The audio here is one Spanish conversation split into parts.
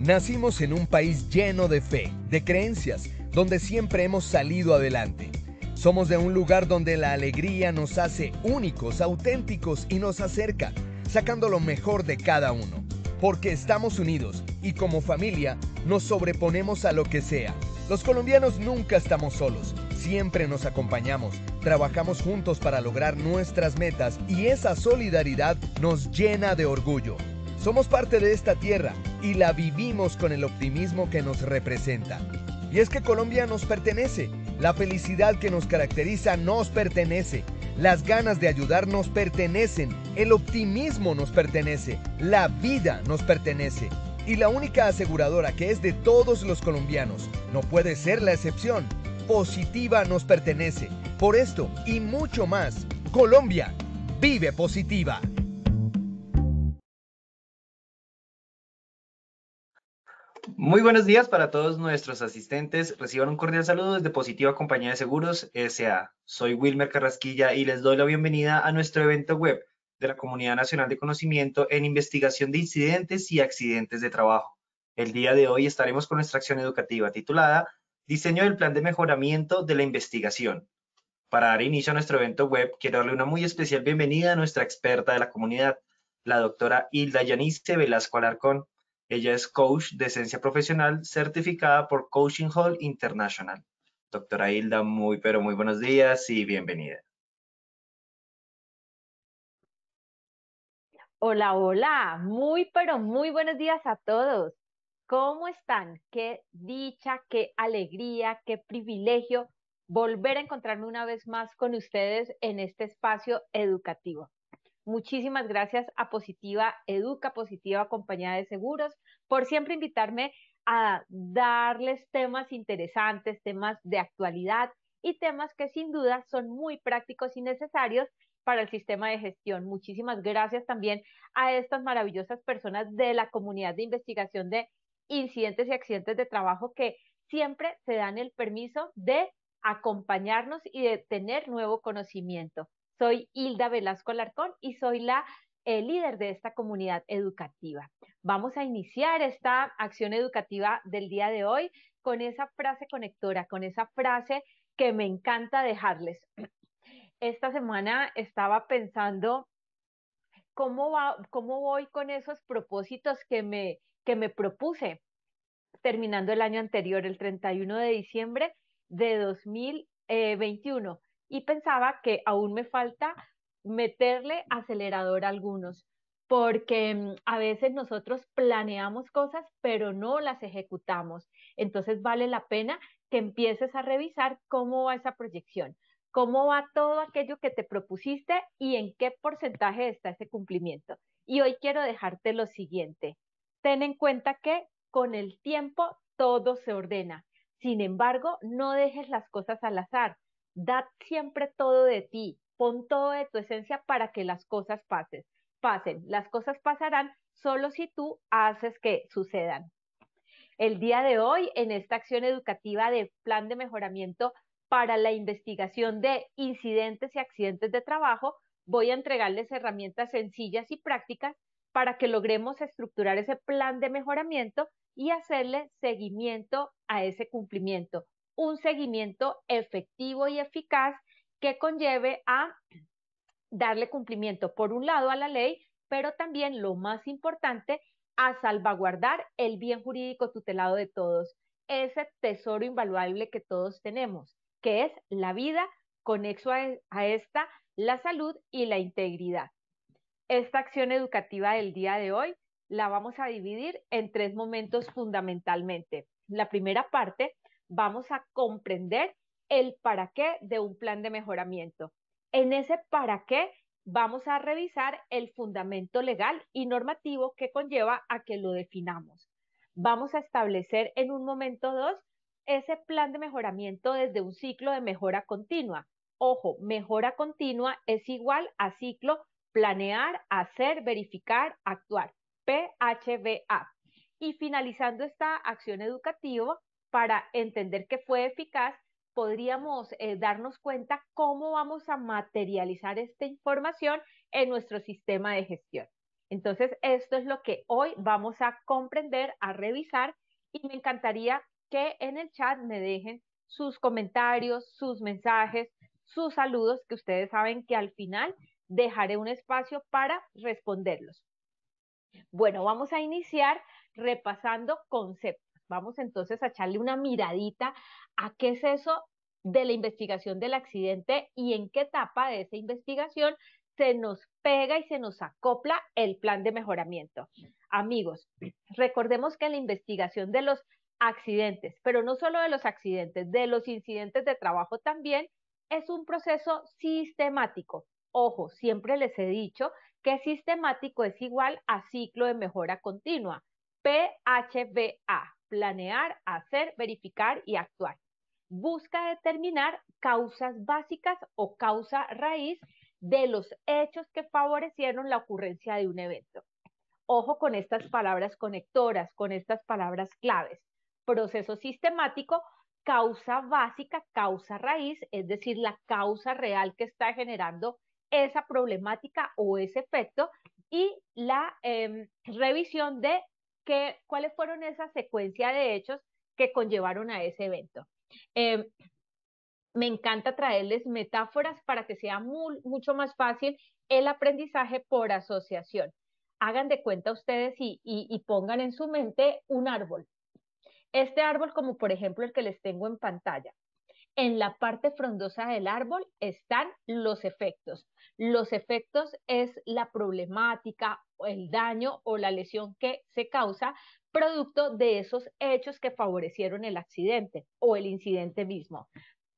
Nacimos en un país lleno de fe, de creencias, donde siempre hemos salido adelante. Somos de un lugar donde la alegría nos hace únicos, auténticos y nos acerca, sacando lo mejor de cada uno. Porque estamos unidos y como familia nos sobreponemos a lo que sea. Los colombianos nunca estamos solos, siempre nos acompañamos, trabajamos juntos para lograr nuestras metas y esa solidaridad nos llena de orgullo. Somos parte de esta tierra y la vivimos con el optimismo que nos representa. Y es que Colombia nos pertenece, la felicidad que nos caracteriza nos pertenece, las ganas de ayudar nos pertenecen, el optimismo nos pertenece, la vida nos pertenece. Y la única aseguradora que es de todos los colombianos, no puede ser la excepción, Positiva nos pertenece. Por esto y mucho más, Colombia, vive Positiva. Muy buenos días para todos nuestros asistentes. Reciban un cordial saludo desde Positiva Compañía de Seguros S.A. Soy Wilmer Carrasquilla y les doy la bienvenida a nuestro evento web de la Comunidad Nacional de Conocimiento en Investigación de Incidentes y Accidentes de Trabajo. El día de hoy estaremos con nuestra acción educativa titulada Diseño del Plan de Mejoramiento de la Investigación. Para dar inicio a nuestro evento web, quiero darle una muy especial bienvenida a nuestra experta de la comunidad, la doctora Hilda Yanice Velasco Alarcón. Ella es coach de esencia profesional certificada por Coaching Hall International. Doctora Hilda, pero muy buenos días y bienvenida. Hola, hola, pero muy buenos días a todos. ¿Cómo están? Qué dicha, qué alegría, qué privilegio volver a encontrarme una vez más con ustedes en este espacio educativo. Muchísimas gracias a Positiva Educa, Positiva Compañía de Seguros, por siempre invitarme a darles temas interesantes, temas de actualidad y temas que sin duda son muy prácticos y necesarios para el sistema de gestión. Muchísimas gracias también a estas maravillosas personas de la comunidad de investigación de incidentes y accidentes de trabajo que siempre se dan el permiso de acompañarnos y de tener nuevo conocimiento. Soy Hilda Velasco Alarcón y soy la líder de esta comunidad educativa. Vamos a iniciar esta acción educativa del día de hoy con esa frase conectora, con esa frase que me encanta dejarles. Esta semana estaba pensando cómo voy con esos propósitos que me propuse terminando el año anterior, el 31 de diciembre de 2021. Y pensaba que aún me falta meterle acelerador a algunos, porque a veces nosotros planeamos cosas, pero no las ejecutamos. Entonces vale la pena que empieces a revisar cómo va esa proyección, cómo va todo aquello que te propusiste y en qué porcentaje está ese cumplimiento. Y hoy quiero dejarte lo siguiente. Ten en cuenta que con el tiempo todo se ordena. Sin embargo, no dejes las cosas al azar. Da siempre todo de ti. Pon todo de tu esencia para que las cosas pasen. Las cosas pasarán solo si tú haces que sucedan. El día de hoy, en esta acción educativa de plan de mejoramiento para la investigación de incidentes y accidentes de trabajo, voy a entregarles herramientas sencillas y prácticas para que logremos estructurar ese plan de mejoramiento y hacerle seguimiento a ese cumplimiento. Un seguimiento efectivo y eficaz que conlleve a darle cumplimiento, por un lado, a la ley, pero también, lo más importante, a salvaguardar el bien jurídico tutelado de todos, ese tesoro invaluable que todos tenemos, que es la vida, conexo a esta, la salud y la integridad. Esta acción educativa del día de hoy la vamos a dividir en tres momentos fundamentalmente. La primera parte, vamos a comprender el para qué de un plan de mejoramiento. En ese para qué vamos a revisar el fundamento legal y normativo que conlleva a que lo definamos. Vamos a establecer en un momento 2 ese plan de mejoramiento desde un ciclo de mejora continua. Ojo, mejora continua es igual a ciclo planear, hacer, verificar, actuar. PHVA. Y finalizando esta acción educativa, para entender que fue eficaz, podríamos darnos cuenta cómo vamos a materializar esta información en nuestro sistema de gestión. Entonces, esto es lo que hoy vamos a comprender, a revisar, y me encantaría que en el chat me dejen sus comentarios, sus mensajes, sus saludos, que ustedes saben que al final dejaré un espacio para responderlos. Bueno, vamos a iniciar repasando conceptos. Vamos entonces a echarle una miradita a qué es eso de la investigación del accidente y en qué etapa de esa investigación se nos pega y se nos acopla el plan de mejoramiento. Amigos, recordemos que la investigación de los accidentes, pero no solo de los accidentes, de los incidentes de trabajo también, es un proceso sistemático. Ojo, siempre les he dicho que sistemático es igual a ciclo de mejora continua. PHBA, planear, hacer, verificar y actuar. Busca determinar causas básicas o causa raíz de los hechos que favorecieron la ocurrencia de un evento. Ojo con estas palabras conectoras, con estas palabras claves. Proceso sistemático, causa básica, causa raíz, es decir, la causa real que está generando esa problemática o ese efecto, y la revisión de cuáles fueron esa secuencia de hechos que conllevaron a ese evento. Me encanta traerles metáforas para que sea mucho más fácil el aprendizaje por asociación. Hagan de cuenta ustedes y pongan en su mente un árbol. Este árbol, como por ejemplo el que les tengo en pantalla. En la parte frondosa del árbol están los efectos. Los efectos es la problemática, el daño o la lesión que se causa producto de esos hechos que favorecieron el accidente o el incidente mismo.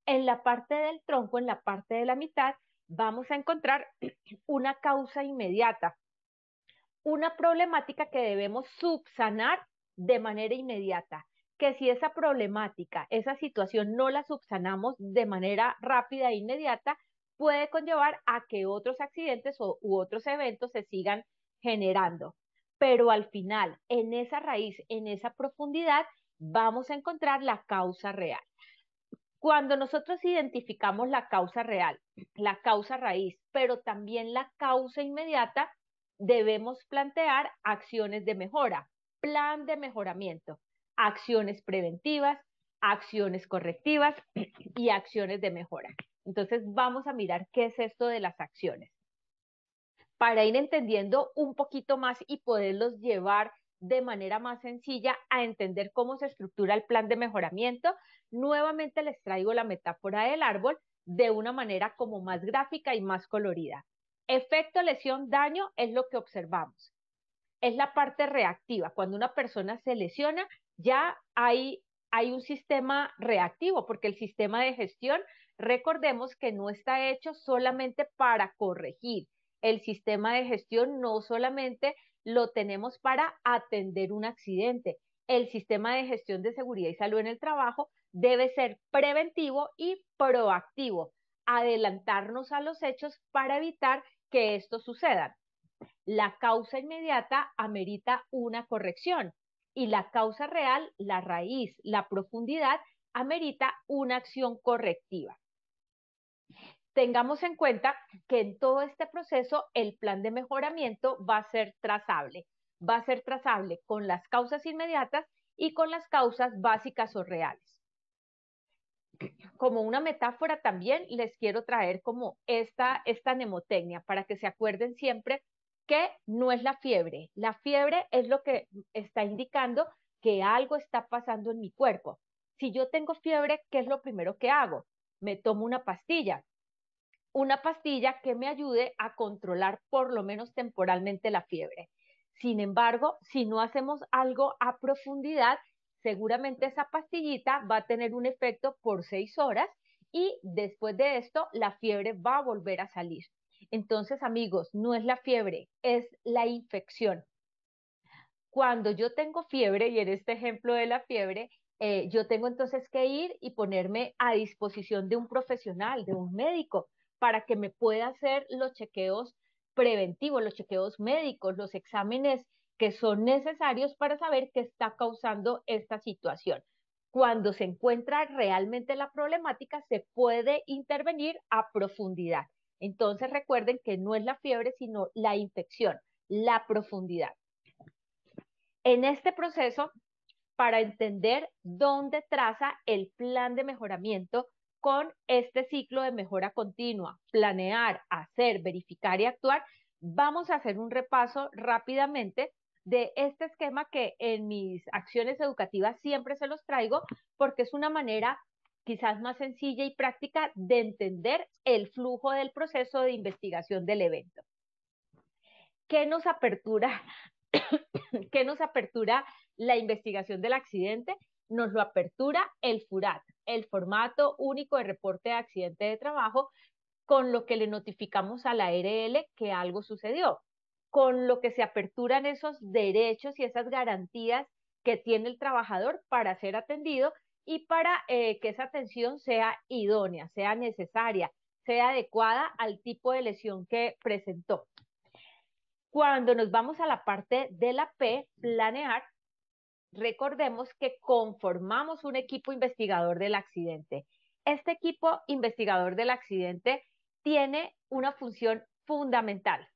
En la parte del tronco, en la parte de la mitad, vamos a encontrar una causa inmediata, una problemática que debemos subsanar de manera inmediata. Que si esa problemática, esa situación no la subsanamos de manera rápida e inmediata, puede conllevar a que otros accidentes u otros eventos se sigan generando. Pero al final, en esa raíz, en esa profundidad, vamos a encontrar la causa real. Cuando nosotros identificamos la causa real, la causa raíz, pero también la causa inmediata, debemos plantear acciones de mejora, plan de mejoramiento, acciones preventivas, acciones correctivas y acciones de mejora. Entonces vamos a mirar qué es esto de las acciones, para ir entendiendo un poquito más y poderlos llevar de manera más sencilla a entender cómo se estructura el plan de mejoramiento. Nuevamente les traigo la metáfora del árbol de una manera como más gráfica y más colorida. Efecto, lesión, daño es lo que observamos. Es la parte reactiva. Cuando una persona se lesiona, ya hay un sistema reactivo, porque el sistema de gestión, recordemos que no está hecho solamente para corregir. El sistema de gestión no solamente lo tenemos para atender un accidente. El sistema de gestión de seguridad y salud en el trabajo debe ser preventivo y proactivo, adelantarnos a los hechos para evitar que esto suceda. La causa inmediata amerita una corrección y la causa real, la raíz, la profundidad, amerita una acción correctiva. Tengamos en cuenta que en todo este proceso el plan de mejoramiento va a ser trazable. Va a ser trazable con las causas inmediatas y con las causas básicas o reales. Como una metáfora también les quiero traer como esta mnemotecnia para que se acuerden siempre que no es la fiebre. La fiebre es lo que está indicando que algo está pasando en mi cuerpo. Si yo tengo fiebre, ¿qué es lo primero que hago? Me tomo una pastilla que me ayude a controlar por lo menos temporalmente la fiebre. Sin embargo, si no hacemos algo a profundidad, seguramente esa pastillita va a tener un efecto por 6 horas y después de esto la fiebre va a volver a salir. Entonces, amigos, no es la fiebre, es la infección. Cuando yo tengo fiebre, y en este ejemplo de la fiebre, yo tengo entonces que ir y ponerme a disposición de un profesional, de un médico, para que me pueda hacer los chequeos preventivos, los chequeos médicos, los exámenes que son necesarios para saber qué está causando esta situación. Cuando se encuentra realmente la problemática, se puede intervenir a profundidad. Entonces recuerden que no es la fiebre, sino la infección. la profundidad. En este proceso, para entender dónde traza el plan de mejoramiento con este ciclo de mejora continua, planear, hacer, verificar y actuar, vamos a hacer un repaso rápidamente de este esquema que en mis acciones educativas siempre se los traigo porque es una manera quizás más sencilla y práctica de entender el flujo del proceso de investigación del evento. ¿Qué nos apertura ¿Qué nos apertura la investigación del accidente? Nos lo apertura el FURAT, el formato único de reporte de accidente de trabajo, con lo que le notificamos a la ARL que algo sucedió, con lo que se aperturan esos derechos y esas garantías que tiene el trabajador para ser atendido y para que esa atención sea idónea, sea necesaria, sea adecuada al tipo de lesión que presentó. Cuando nos vamos a la parte de la P, planear, recordemos que conformamos un equipo investigador del accidente. Este equipo investigador del accidente tiene una función fundamental.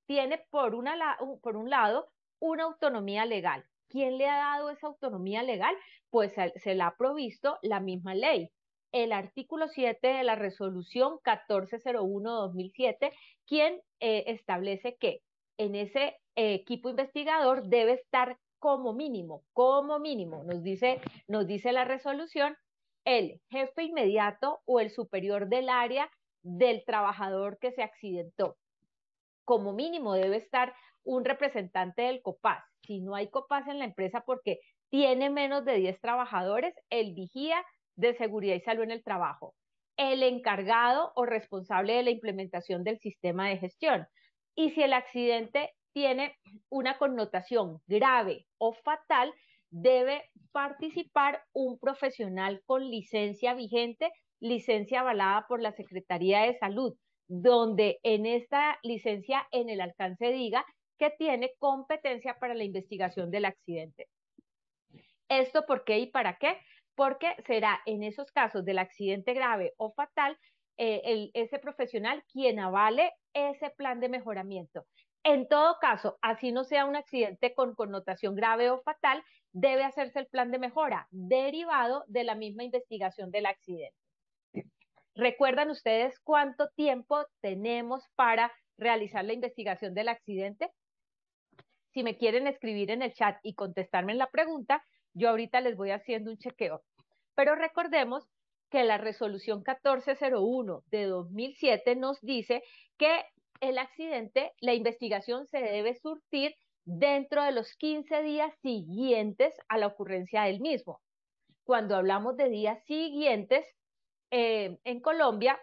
Tiene por un lado una autonomía legal. ¿Quién le ha dado esa autonomía legal? Pues se la ha provisto la misma ley. El artículo 7 de la resolución 1401-2007, quien establece que en ese equipo investigador debe estar como mínimo, nos dice la resolución, el jefe inmediato o el superior del área del trabajador que se accidentó. Como mínimo debe estar un representante del COPAS. Si no hay COPAS en la empresa porque tiene menos de 10 trabajadores, el vigía de seguridad y salud en el trabajo, el encargado o responsable de la implementación del sistema de gestión. Y si el accidente tiene una connotación grave o fatal, debe participar un profesional con licencia vigente, licencia avalada por la Secretaría de Salud, donde en esta licencia en el alcance diga que tiene competencia para la investigación del accidente. ¿Esto por qué y para qué? Porque será en esos casos del accidente grave o fatal ese profesional quien avale ese plan de mejoramiento. En todo caso, así no sea un accidente con connotación grave o fatal, debe hacerse el plan de mejora derivado de la misma investigación del accidente. ¿Recuerdan ustedes cuánto tiempo tenemos para realizar la investigación del accidente? Si me quieren escribir en el chat y contestarme en la pregunta, yo ahorita les voy haciendo un chequeo. Pero recordemos que la resolución 1401 de 2007 nos dice que el accidente, la investigación se debe surtir dentro de los 15 días siguientes a la ocurrencia del mismo. Cuando hablamos de días siguientes, en Colombia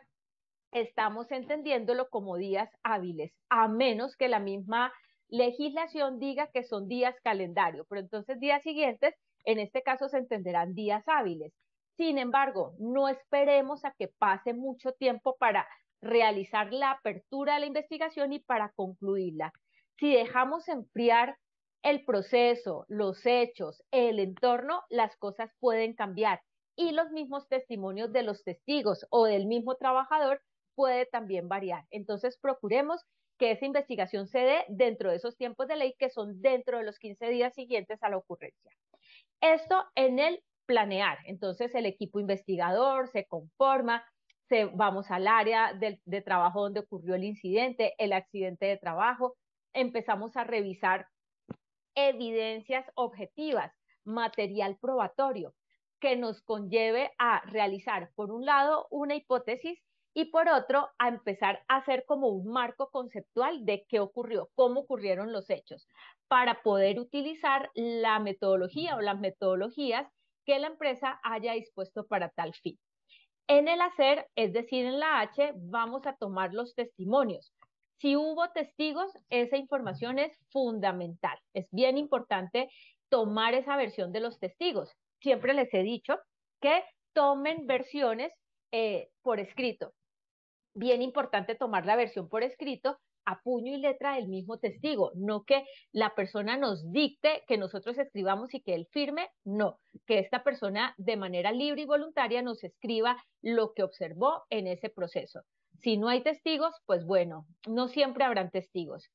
estamos entendiéndolo como días hábiles, a menos que la misma legislación diga que son días calendario, pero entonces días siguientes, en este caso se entenderán días hábiles. Sin embargo, no esperemos a que pase mucho tiempo para realizar la apertura de la investigación y para concluirla. Si dejamos enfriar el proceso, los hechos, el entorno, las cosas pueden cambiar y los mismos testimonios de los testigos o del mismo trabajador puede también variar. Entonces, procuremos que esa investigación se dé dentro de esos tiempos de ley que son dentro de los 15 días siguientes a la ocurrencia. Esto en el planear. Entonces, el equipo investigador se conforma, vamos al área de trabajo donde ocurrió el incidente, el accidente de trabajo, empezamos a revisar evidencias objetivas, material probatorio, que nos conlleve a realizar, por un lado, una hipótesis y por otro, a empezar a hacer como un marco conceptual de qué ocurrió, cómo ocurrieron los hechos, para poder utilizar la metodología o las metodologías que la empresa haya dispuesto para tal fin. En el hacer, es decir, en la H, vamos a tomar los testimonios. Si hubo testigos, esa información es fundamental. Es bien importante tomar esa versión de los testigos. Siempre les he dicho que tomen versiones por escrito. Bien importante tomar la versión por escrito a puño y letra del mismo testigo, no que la persona nos dicte, que nosotros escribamos y que él firme, no, que esta persona de manera libre y voluntaria nos escriba lo que observó en ese proceso. Si no hay testigos, pues bueno, no siempre habrán testigos.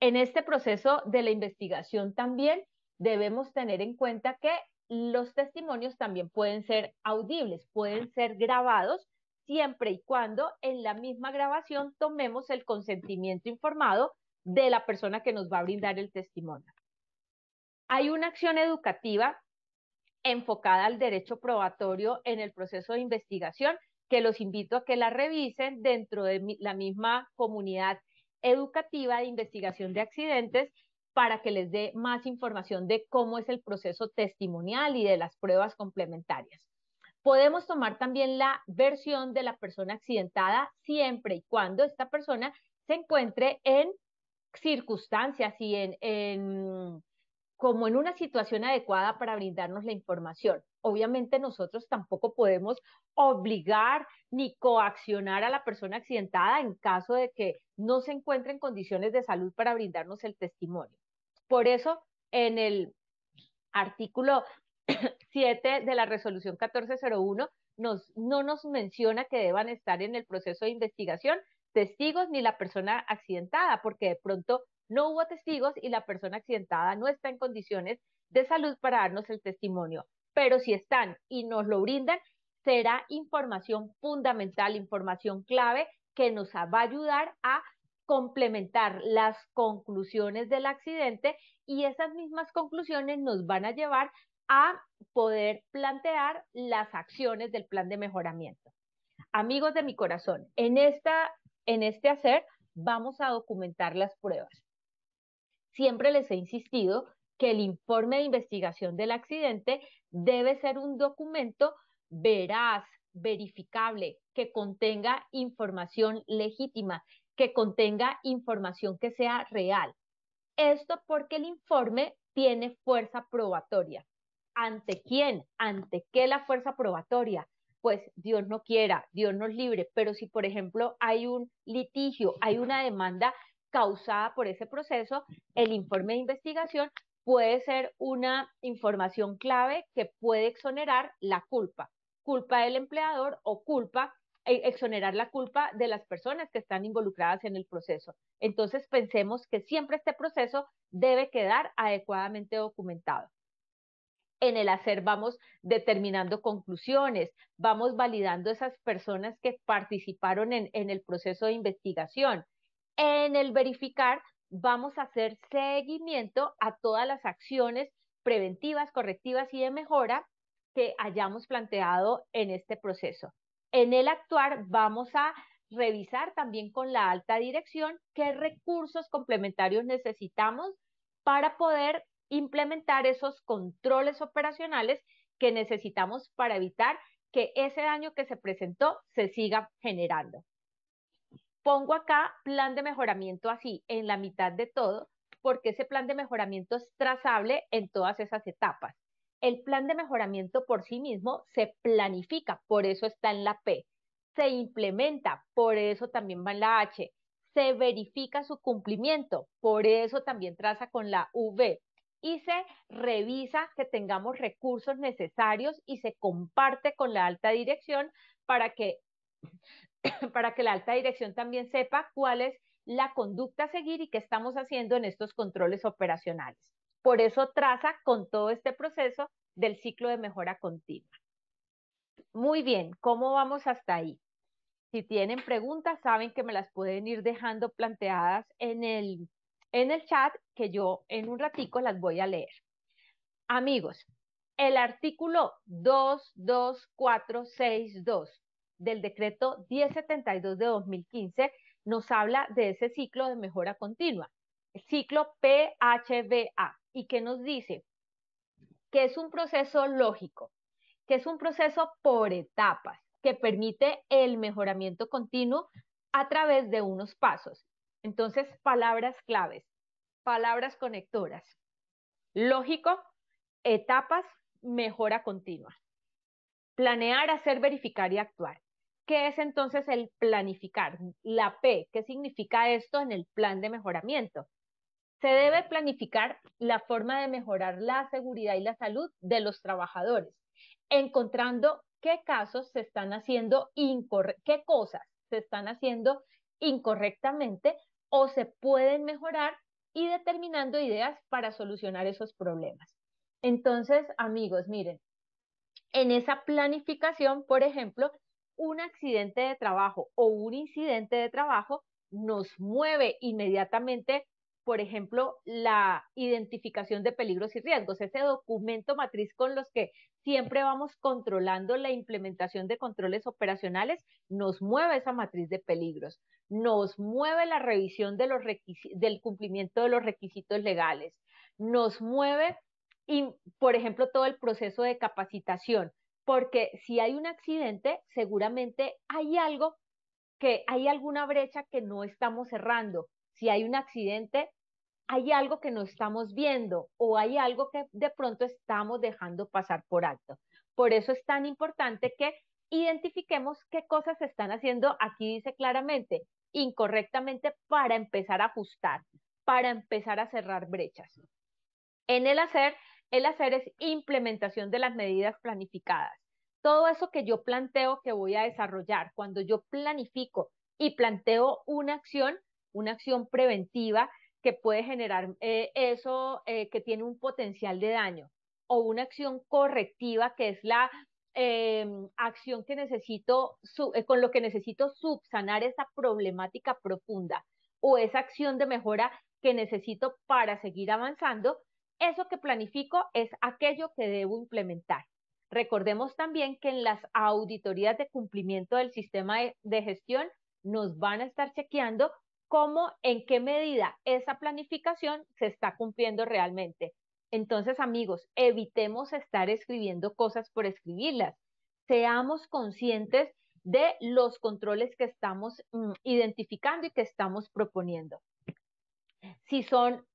En este proceso de la investigación también debemos tener en cuenta que los testimonios también pueden ser audibles, pueden ser grabados, siempre y cuando en la misma grabación tomemos el consentimiento informado de la persona que nos va a brindar el testimonio. Hay una acción educativa enfocada al derecho probatorio en el proceso de investigación que los invito a que la revisen dentro de la misma comunidad educativa de investigación de accidentes para que les dé más información de cómo es el proceso testimonial y de las pruebas complementarias. Podemos tomar también la versión de la persona accidentada siempre y cuando esta persona se encuentre en circunstancias y como en una situación adecuada para brindarnos la información. Obviamente nosotros tampoco podemos obligar ni coaccionar a la persona accidentada en caso de que no se encuentre en condiciones de salud para brindarnos el testimonio. Por eso, en el artículo 7 de la resolución 1401 no nos menciona que deban estar en el proceso de investigación testigos ni la persona accidentada, porque de pronto no hubo testigos y la persona accidentada no está en condiciones de salud para darnos el testimonio. Pero si están y nos lo brindan, será información fundamental, información clave que nos va a ayudar a complementar las conclusiones del accidente y esas mismas conclusiones nos van a llevar a poder plantear las acciones del plan de mejoramiento. Amigos de mi corazón, en este hacer vamos a documentar las pruebas. Siempre les he insistido que el informe de investigación del accidente debe ser un documento veraz, verificable, que contenga información legítima, que contenga información que sea real. Esto porque el informe tiene fuerza probatoria. ¿Ante quién? ¿Ante qué la fuerza probatoria? Pues Dios no quiera, Dios nos libre, pero si por ejemplo hay un litigio, hay una demanda causada por ese proceso, el informe de investigación puede ser una información clave que puede exonerar la culpa del empleador o exonerar la culpa de las personas que están involucradas en el proceso. Entonces pensemos que siempre este proceso debe quedar adecuadamente documentado. En el hacer vamos determinando conclusiones, vamos validando esas personas que participaron en el proceso de investigación. En el verificar vamos a hacer seguimiento a todas las acciones preventivas, correctivas y de mejora que hayamos planteado en este proceso. En el actuar vamos a revisar también con la alta dirección qué recursos complementarios necesitamos para poder implementar esos controles operacionales que necesitamos para evitar que ese daño que se presentó se siga generando. Pongo acá plan de mejoramiento así, en la mitad de todo, porque ese plan de mejoramiento es trazable en todas esas etapas. El plan de mejoramiento por sí mismo se planifica, por eso está en la P. Se implementa, por eso también va en la H. Se verifica su cumplimiento, por eso también traza con la V. Y se revisa que tengamos recursos necesarios y se comparte con la alta dirección para que la alta dirección también sepa cuál es la conducta a seguir y qué estamos haciendo en estos controles operacionales. Por eso traza con todo este proceso del ciclo de mejora continua. Muy bien, ¿cómo vamos hasta ahí? Si tienen preguntas, saben que me las pueden ir dejando planteadas en el chat, que yo en un ratico las voy a leer. Amigos, el artículo 22462 del decreto 1072 de 2015 nos habla de ese ciclo de mejora continua, el ciclo PHBA, y que nos dice que es un proceso lógico, que es un proceso por etapas, que permite el mejoramiento continuo a través de unos pasos. Entonces, palabras claves, palabras conectoras. Lógico, etapas, mejora continua. Planear, hacer, verificar y actuar. ¿Qué es entonces el planificar? La P, ¿qué significa esto en el plan de mejoramiento? Se debe planificar la forma de mejorar la seguridad y la salud de los trabajadores, encontrando qué casos se están haciendo qué cosas se están haciendo incorrectamente o se pueden mejorar y determinando ideas para solucionar esos problemas. Entonces, amigos, miren, en esa planificación, por ejemplo, un accidente de trabajo o un incidente de trabajo nos mueve inmediatamente, por ejemplo, la identificación de peligros y riesgos, ese documento matriz con los que siempre vamos controlando la implementación de controles operacionales, nos mueve esa matriz de peligros, nos mueve la revisión de del cumplimiento de los requisitos legales, nos mueve y, por ejemplo, todo el proceso de capacitación, porque si hay un accidente, seguramente hay alguna brecha que no estamos cerrando. Si hay un accidente, hay algo que no estamos viendo o hay algo que de pronto estamos dejando pasar por alto. Por eso es tan importante que identifiquemos qué cosas se están haciendo, aquí dice claramente, incorrectamente para empezar a ajustar, para empezar a cerrar brechas. En el hacer es implementación de las medidas planificadas. Todo eso que yo planteo que voy a desarrollar, cuando yo planifico y planteo una acción preventiva que puede generar eso que tiene un potencial de daño, o una acción correctiva que es la acción que con lo que necesito subsanar esa problemática profunda, o esa acción de mejora que necesito para seguir avanzando. Eso que planifico es aquello que debo implementar. Recordemos también que en las auditorías de cumplimiento del sistema de gestión nos van a estar chequeando cómo, en qué medida esa planificación se está cumpliendo realmente. Entonces, amigos, evitemos estar escribiendo cosas por escribirlas. Seamos conscientes de los controles que estamos identificando y que estamos proponiendo. Si son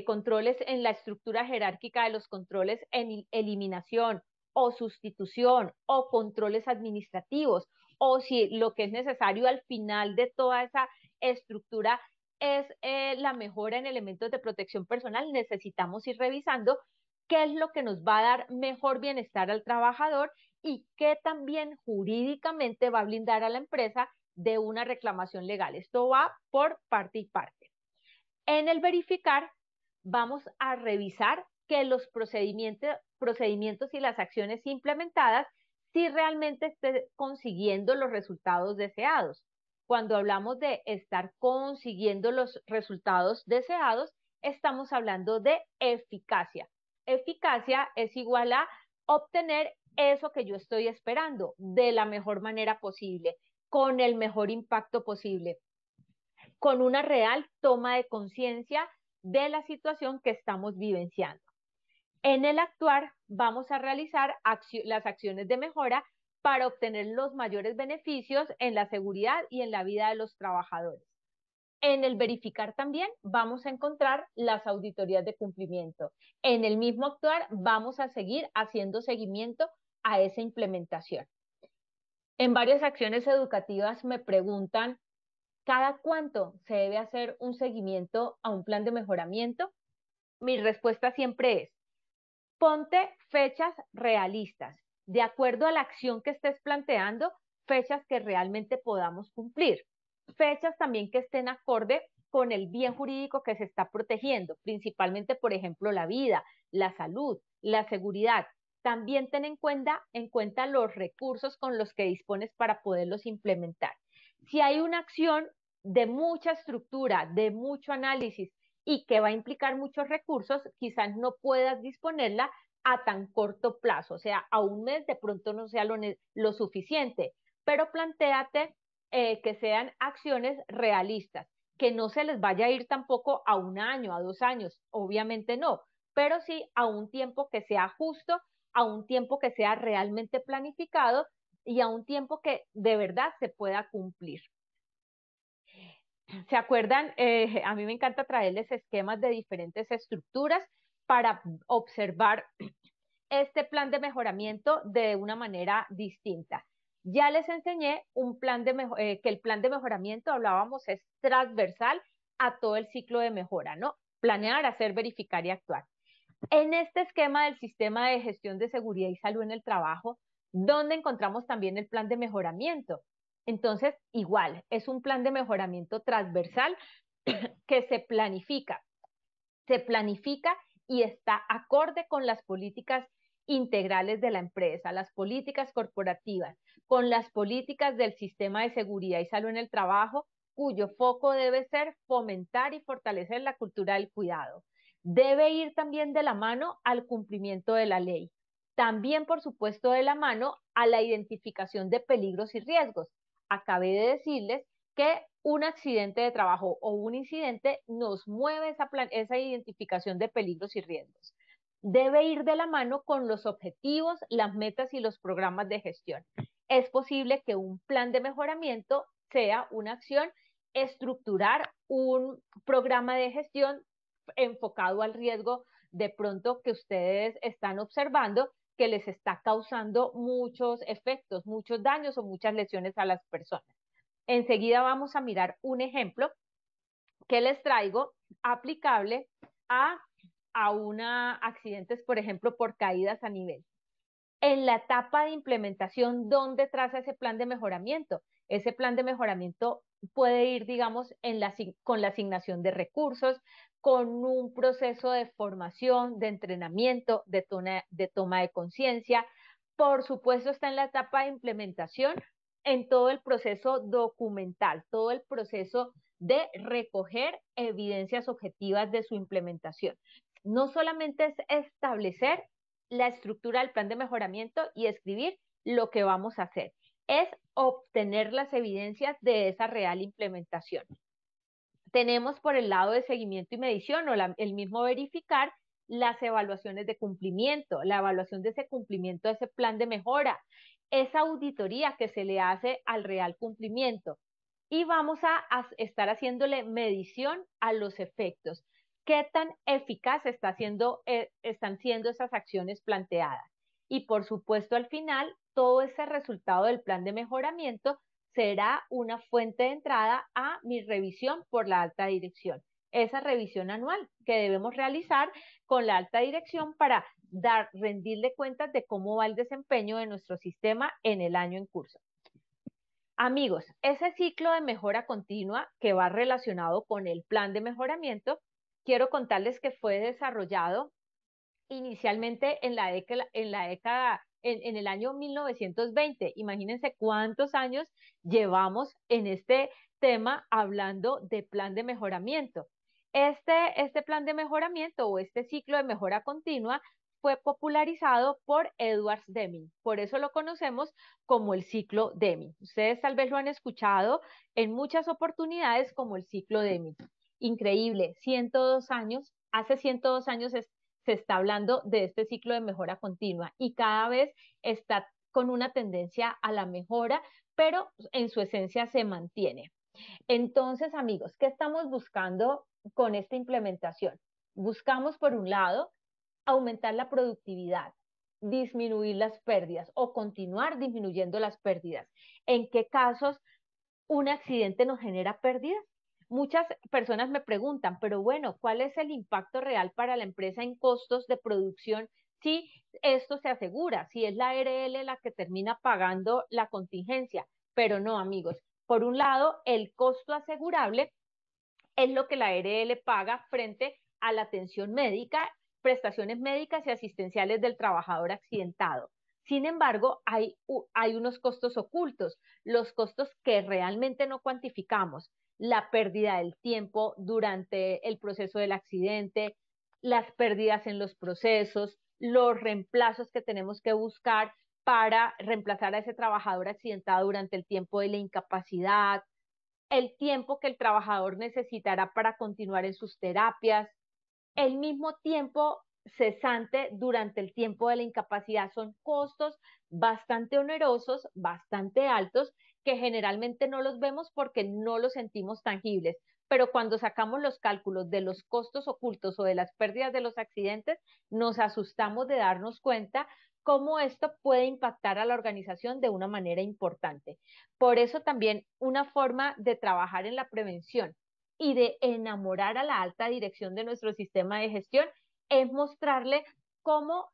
controles en la estructura jerárquica de los controles en eliminación o sustitución o controles administrativos, o si lo que es necesario al final de toda esa estructura es la mejora en elementos de protección personal, necesitamos ir revisando qué es lo que nos va a dar mejor bienestar al trabajador y qué también jurídicamente va a blindar a la empresa de una reclamación legal. Esto va por parte y parte. En el verificar, vamos a revisar que los procedimientos y las acciones implementadas si realmente estén consiguiendo los resultados deseados. Cuando hablamos de estar consiguiendo los resultados deseados, estamos hablando de eficacia. Eficacia es igual a obtener eso que yo estoy esperando de la mejor manera posible, con el mejor impacto posible, con una real toma de conciencia de la situación que estamos vivenciando. En el actuar vamos a realizar las acciones de mejora para obtener los mayores beneficios en la seguridad y en la vida de los trabajadores. En el verificar también vamos a encontrar las auditorías de cumplimiento. En el mismo actuar vamos a seguir haciendo seguimiento a esa implementación. En varias acciones educativas me preguntan, ¿cada cuánto se debe hacer un seguimiento a un plan de mejoramiento? Mi respuesta siempre es, ponte fechas realistas, de acuerdo a la acción que estés planteando, fechas que realmente podamos cumplir. Fechas también que estén acorde con el bien jurídico que se está protegiendo, principalmente, por ejemplo, la vida, la salud, la seguridad. También ten en cuenta los recursos con los que dispones para poderlos implementar. Si hay una acción de mucha estructura, de mucho análisis y que va a implicar muchos recursos, quizás no puedas disponerla a tan corto plazo, o sea, a un mes de pronto no sea lo suficiente, pero plantéate que sean acciones realistas, que no se les vaya a ir tampoco a un año, a 2 años, obviamente no, pero sí a un tiempo que sea justo, a un tiempo que sea realmente planificado y a un tiempo que de verdad se pueda cumplir. ¿Se acuerdan? A mí me encanta traerles esquemas de diferentes estructuras para observar este plan de mejoramiento de una manera distinta. Ya les enseñé que el plan de mejoramiento, hablábamos, es transversal a todo el ciclo de mejora, ¿no? Planear, hacer, verificar y actuar. En este esquema del sistema de gestión de seguridad y salud en el trabajo, donde encontramos también el plan de mejoramiento. Entonces, igual, es un plan de mejoramiento transversal que se planifica y está acorde con las políticas integrales de la empresa, las políticas corporativas, con las políticas del sistema de seguridad y salud en el trabajo, cuyo foco debe ser fomentar y fortalecer la cultura del cuidado. Debe ir también de la mano al cumplimiento de la ley. También, por supuesto, de la mano a la identificación de peligros y riesgos. Acabé de decirles que un accidente de trabajo o un incidente nos mueve esa identificación de peligros y riesgos. Debe ir de la mano con los objetivos, las metas y los programas de gestión. Es posible que un plan de mejoramiento sea una acción, estructurar un programa de gestión enfocado al riesgo de pronto que ustedes están observando que les está causando muchos efectos, muchos daños o muchas lesiones a las personas. Enseguida vamos a mirar un ejemplo que les traigo aplicable a accidentes, por ejemplo, por caídas a nivel. En la etapa de implementación, ¿dónde traza ese plan de mejoramiento? Ese plan de mejoramiento puede ir, digamos, con la asignación de recursos, con un proceso de formación, de entrenamiento, de toma de conciencia. Por supuesto, está en la etapa de implementación, en todo el proceso documental, todo el proceso de recoger evidencias objetivas de su implementación. No solamente es establecer la estructura del plan de mejoramiento y escribir lo que vamos a hacer, es obtener las evidencias de esa real implementación. Tenemos por el lado de seguimiento y medición o el mismo verificar las evaluaciones de cumplimiento, la evaluación de ese cumplimiento de ese plan de mejora, esa auditoría que se le hace al real cumplimiento. Y vamos a estar haciéndole medición a los efectos. ¿Qué tan eficaz están siendo esas acciones planteadas? Y por supuesto, al final, todo ese resultado del plan de mejoramiento será una fuente de entrada a mi revisión por la alta dirección. Esa revisión anual que debemos realizar con la alta dirección para rendirle cuentas de cómo va el desempeño de nuestro sistema en el año en curso. Amigos, ese ciclo de mejora continua que va relacionado con el plan de mejoramiento, quiero contarles que fue desarrollado inicialmente en el año 1920. Imagínense cuántos años llevamos en este tema hablando de plan de mejoramiento. Este plan de mejoramiento o este ciclo de mejora continua fue popularizado por Edwards Deming. Por eso lo conocemos como el ciclo Deming. Ustedes tal vez lo han escuchado en muchas oportunidades como el ciclo Deming. Increíble, 102 años, hace 102 años se está hablando de este ciclo de mejora continua y cada vez está con una tendencia a la mejora, pero en su esencia se mantiene. Entonces, amigos, ¿qué estamos buscando con esta implementación? Buscamos, por un lado, aumentar la productividad, disminuir las pérdidas o continuar disminuyendo las pérdidas. ¿En qué casos un accidente nos genera pérdidas? Muchas personas me preguntan, pero bueno, ¿cuál es el impacto real para la empresa en costos de producción si esto se asegura, si es la ARL la que termina pagando la contingencia? Pero no, amigos. Por un lado, el costo asegurable es lo que la ARL paga frente a la atención médica, prestaciones médicas y asistenciales del trabajador accidentado. Sin embargo, hay unos costos ocultos, los costos que realmente no cuantificamos, la pérdida del tiempo durante el proceso del accidente, las pérdidas en los procesos, los reemplazos que tenemos que buscar para reemplazar a ese trabajador accidentado durante el tiempo de la incapacidad, el tiempo que el trabajador necesitará para continuar en sus terapias, el mismo tiempo cesante durante el tiempo de la incapacidad. Son costos bastante onerosos, bastante altos, que generalmente no los vemos porque no los sentimos tangibles. Pero cuando sacamos los cálculos de los costos ocultos o de las pérdidas de los accidentes, nos asustamos de darnos cuenta cómo esto puede impactar a la organización de una manera importante. Por eso también una forma de trabajar en la prevención y de enamorar a la alta dirección de nuestro sistema de gestión es mostrarle cómo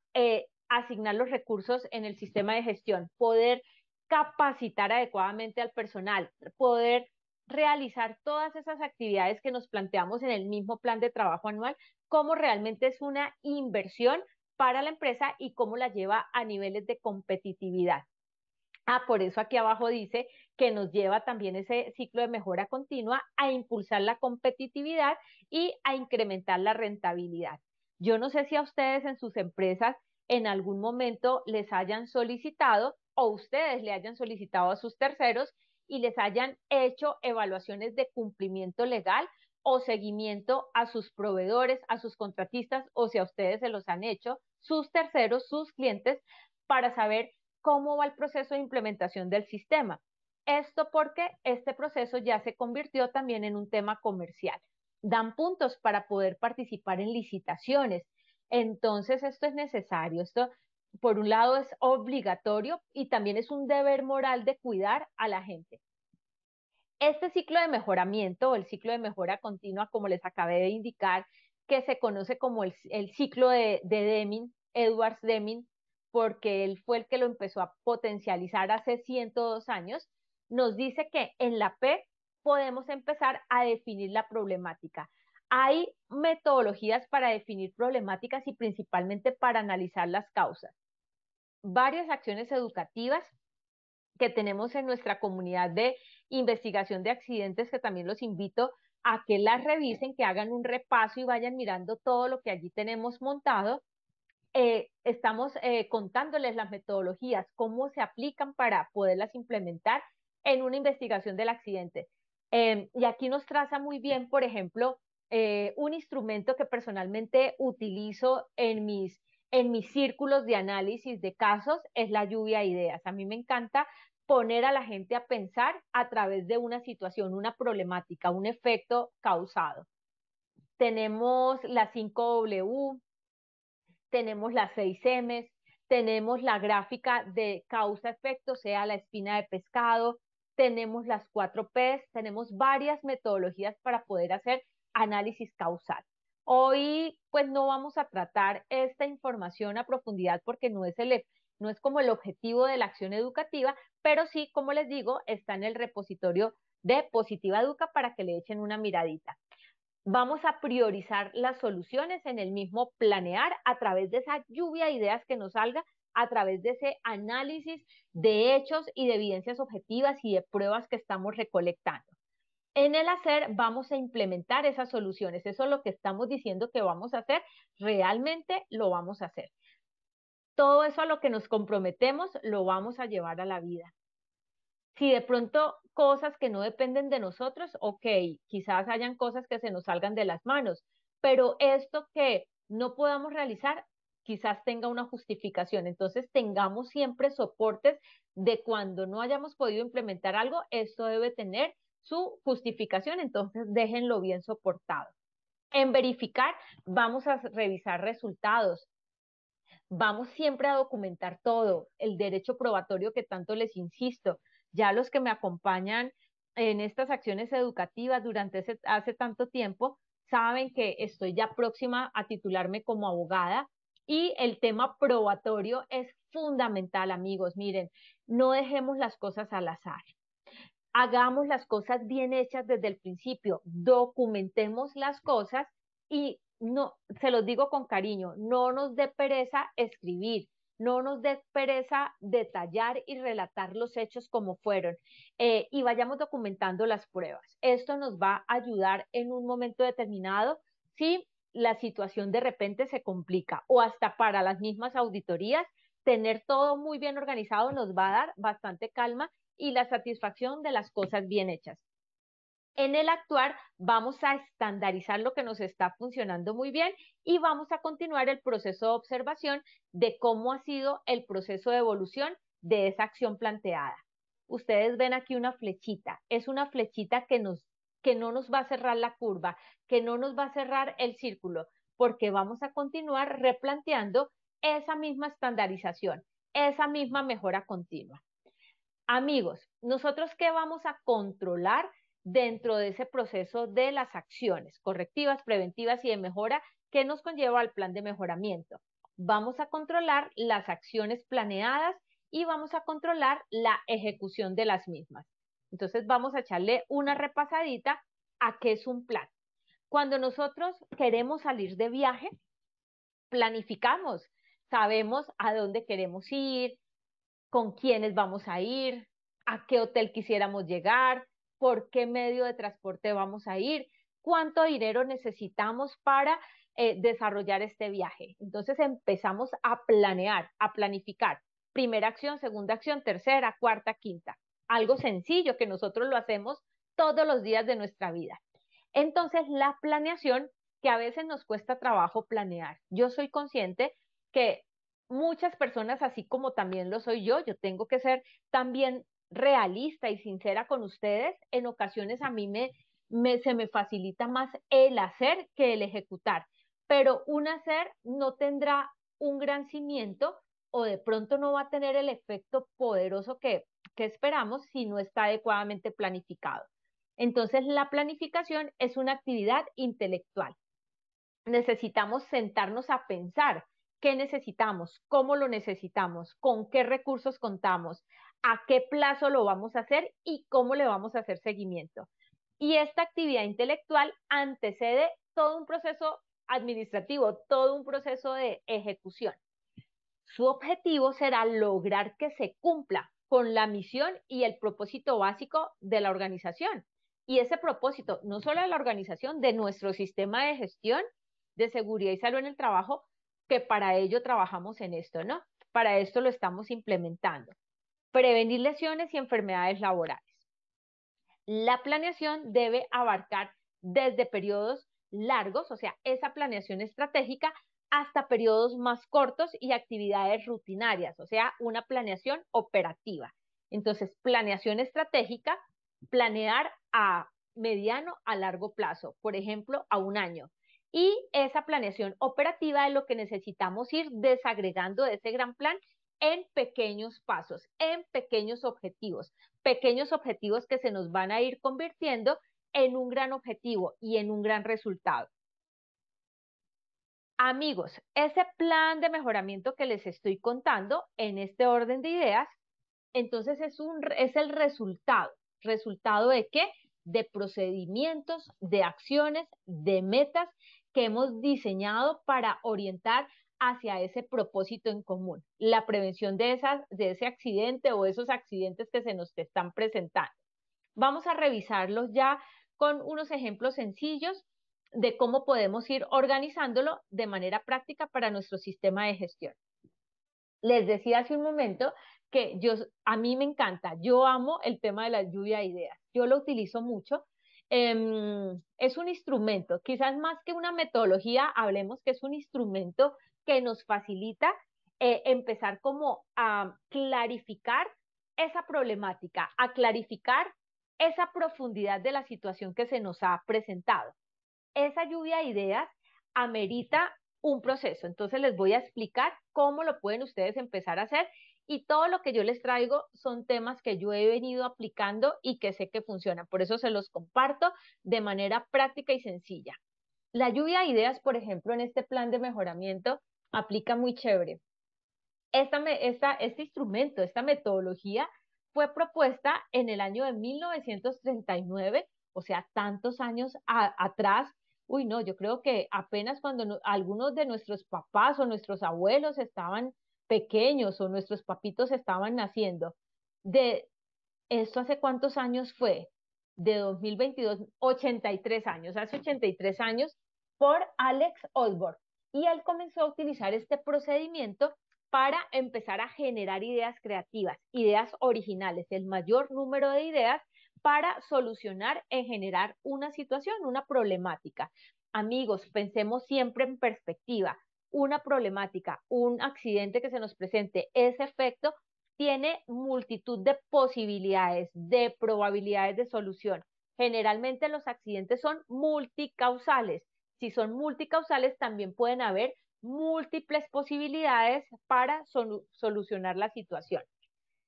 asignar los recursos en el sistema de gestión, poder capacitar adecuadamente al personal, poder realizar todas esas actividades que nos planteamos en el mismo plan de trabajo anual, cómo realmente es una inversión para la empresa y cómo la lleva a niveles de competitividad. Por eso aquí abajo dice que nos lleva también ese ciclo de mejora continua a impulsar la competitividad y a incrementar la rentabilidad. Yo no sé si a ustedes en sus empresas en algún momento les hayan solicitado o ustedes le hayan solicitado a sus terceros y les hayan hecho evaluaciones de cumplimiento legal o seguimiento a sus proveedores, a sus contratistas, o si a ustedes se los han hecho sus terceros, sus clientes, para saber cómo va el proceso de implementación del sistema. Esto porque este proceso ya se convirtió también en un tema comercial. Dan puntos para poder participar en licitaciones. Entonces, esto es necesario. Esto, por un lado, es obligatorio y también es un deber moral de cuidar a la gente. Este ciclo de mejoramiento o el ciclo de mejora continua, como les acabé de indicar, que se conoce como el ciclo de Deming, Edwards Deming, porque él fue el que lo empezó a potencializar hace 102 años, nos dice que en la P podemos empezar a definir la problemática. Hay metodologías para definir problemáticas y principalmente para analizar las causas. Varias acciones educativas que tenemos en nuestra comunidad de investigación de accidentes, que también los invito a que las revisen, que hagan un repaso y vayan mirando todo lo que allí tenemos montado. Estamos contándoles las metodologías, cómo se aplican para poderlas implementar en una investigación del accidente. Y aquí nos traza muy bien, por ejemplo, un instrumento que personalmente utilizo en mis círculos de análisis de casos, es la lluvia de ideas. A mí me encanta poner a la gente a pensar a través de una situación, una problemática, un efecto causado. Tenemos las 5W, tenemos las 6 M's, tenemos la gráfica de causa-efecto, sea la espina de pescado, tenemos las 4 P's, tenemos varias metodologías para poder hacer análisis causal. Hoy pues no vamos a tratar esta información a profundidad porque no es como el objetivo de la acción educativa, pero sí, como les digo, está en el repositorio de Positiva Educa para que le echen una miradita. Vamos a priorizar las soluciones en el mismo planear a través de esa lluvia de ideas que nos salga, a través de ese análisis de hechos y de evidencias objetivas y de pruebas que estamos recolectando. En el hacer vamos a implementar esas soluciones. Eso es lo que estamos diciendo que vamos a hacer, realmente lo vamos a hacer. Todo eso a lo que nos comprometemos lo vamos a llevar a la vida. Si de pronto cosas que no dependen de nosotros, ok, quizás hayan cosas que se nos salgan de las manos, pero esto que no podamos realizar, quizás tenga una justificación. Entonces tengamos siempre soportes de cuando no hayamos podido implementar algo, esto debe tener su justificación, entonces déjenlo bien soportado. En verificar, vamos a revisar resultados. Vamos siempre a documentar todo, el derecho probatorio que tanto les insisto. Ya los que me acompañan en estas acciones educativas durante hace tanto tiempo saben que estoy ya próxima a titularme como abogada y el tema probatorio es fundamental, amigos. Miren, no dejemos las cosas al azar. Hagamos las cosas bien hechas desde el principio, documentemos las cosas y no, se los digo con cariño, no nos dé pereza escribir, no nos dé pereza detallar y relatar los hechos como fueron, y vayamos documentando las pruebas. Esto nos va a ayudar en un momento determinado si la situación de repente se complica o hasta para las mismas auditorías, tener todo muy bien organizado nos va a dar bastante calma y la satisfacción de las cosas bien hechas. En el actuar vamos a estandarizar lo que nos está funcionando muy bien y vamos a continuar el proceso de observación de cómo ha sido el proceso de evolución de esa acción planteada. Ustedes ven aquí una flechita, es una flechita que no nos va a cerrar la curva, que no nos va a cerrar el círculo, porque vamos a continuar replanteando esa misma estandarización, esa misma mejora continua. Amigos, ¿nosotros qué vamos a controlar dentro de ese proceso de las acciones correctivas, preventivas y de mejora que nos conlleva al plan de mejoramiento? Vamos a controlar las acciones planeadas y vamos a controlar la ejecución de las mismas. Entonces vamos a echarle una repasadita a qué es un plan. Cuando nosotros queremos salir de viaje, planificamos, sabemos a dónde queremos ir, con quiénes vamos a ir, a qué hotel quisiéramos llegar, por qué medio de transporte vamos a ir, cuánto dinero necesitamos para desarrollar este viaje. Entonces empezamos a planear, a planificar. Primera acción, segunda acción, tercera, cuarta, quinta. Algo sencillo que nosotros lo hacemos todos los días de nuestra vida. Entonces la planeación, que a veces nos cuesta trabajo planear. Yo soy consciente que muchas personas, así como también lo soy yo tengo que ser también realista y sincera con ustedes. En ocasiones a mí se me facilita más el hacer que el ejecutar, pero un hacer no tendrá un gran cimiento o de pronto no va a tener el efecto poderoso que esperamos si no está adecuadamente planificado. Entonces, la planificación es una actividad intelectual. Necesitamos sentarnos a pensar qué necesitamos, cómo lo necesitamos, con qué recursos contamos, a qué plazo lo vamos a hacer y cómo le vamos a hacer seguimiento. Y esta actividad intelectual antecede todo un proceso administrativo, todo un proceso de ejecución. Su objetivo será lograr que se cumpla con la misión y el propósito básico de la organización. Y ese propósito, no solo de la organización, de nuestro sistema de gestión de seguridad y salud en el trabajo, que para ello trabajamos en esto, ¿no? Para esto lo estamos implementando. Prevenir lesiones y enfermedades laborales. La planeación debe abarcar desde periodos largos, o sea, esa planeación estratégica, hasta periodos más cortos y actividades rutinarias, o sea, una planeación operativa. Entonces, planeación estratégica, planear a mediano a largo plazo, por ejemplo, a un año. Y esa planeación operativa es lo que necesitamos ir desagregando de ese gran plan en pequeños pasos, en pequeños objetivos que se nos van a ir convirtiendo en un gran objetivo y en un gran resultado. Amigos, ese plan de mejoramiento que les estoy contando en este orden de ideas, entonces es el resultado. ¿Resultado de qué? De procedimientos, de acciones, de metas que hemos diseñado para orientar hacia ese propósito en común, la prevención de ese accidente o esos accidentes que se nos están presentando. Vamos a revisarlos ya con unos ejemplos sencillos de cómo podemos ir organizándolo de manera práctica para nuestro sistema de gestión. Les decía hace un momento que a mí me encanta, yo amo el tema de la lluvia de ideas, yo lo utilizo mucho. Es un instrumento, quizás más que una metodología, hablemos que es un instrumento que nos facilita empezar como a clarificar esa problemática, a clarificar esa profundidad de la situación que se nos ha presentado. Esa lluvia de ideas amerita un proceso. Entonces les voy a explicar cómo lo pueden ustedes empezar a hacer y todo lo que yo les traigo son temas que yo he venido aplicando y que sé que funcionan. Por eso se los comparto de manera práctica y sencilla. La lluvia de ideas, por ejemplo, en este plan de mejoramiento, aplica muy chévere. Este instrumento, esta metodología, fue propuesta en el año de 1939, o sea, tantos años atrás. Uy, no, yo creo que apenas cuando algunos de nuestros papás o nuestros abuelos estaban pequeños o nuestros papitos estaban naciendo. De ¿Esto hace cuántos años fue? De 2022, 83 años, hace 83 años, por Alex Osborne. Y él comenzó a utilizar este procedimiento para empezar a generar ideas creativas, ideas originales, el mayor número de ideas para solucionar en generar una situación, una problemática. Amigos, pensemos siempre en perspectiva. Una problemática, un accidente que se nos presente, ese efecto tiene multitud de posibilidades, de probabilidades de solución. Generalmente los accidentes son multicausales. Si son multicausales, también pueden haber múltiples posibilidades para solucionar la situación.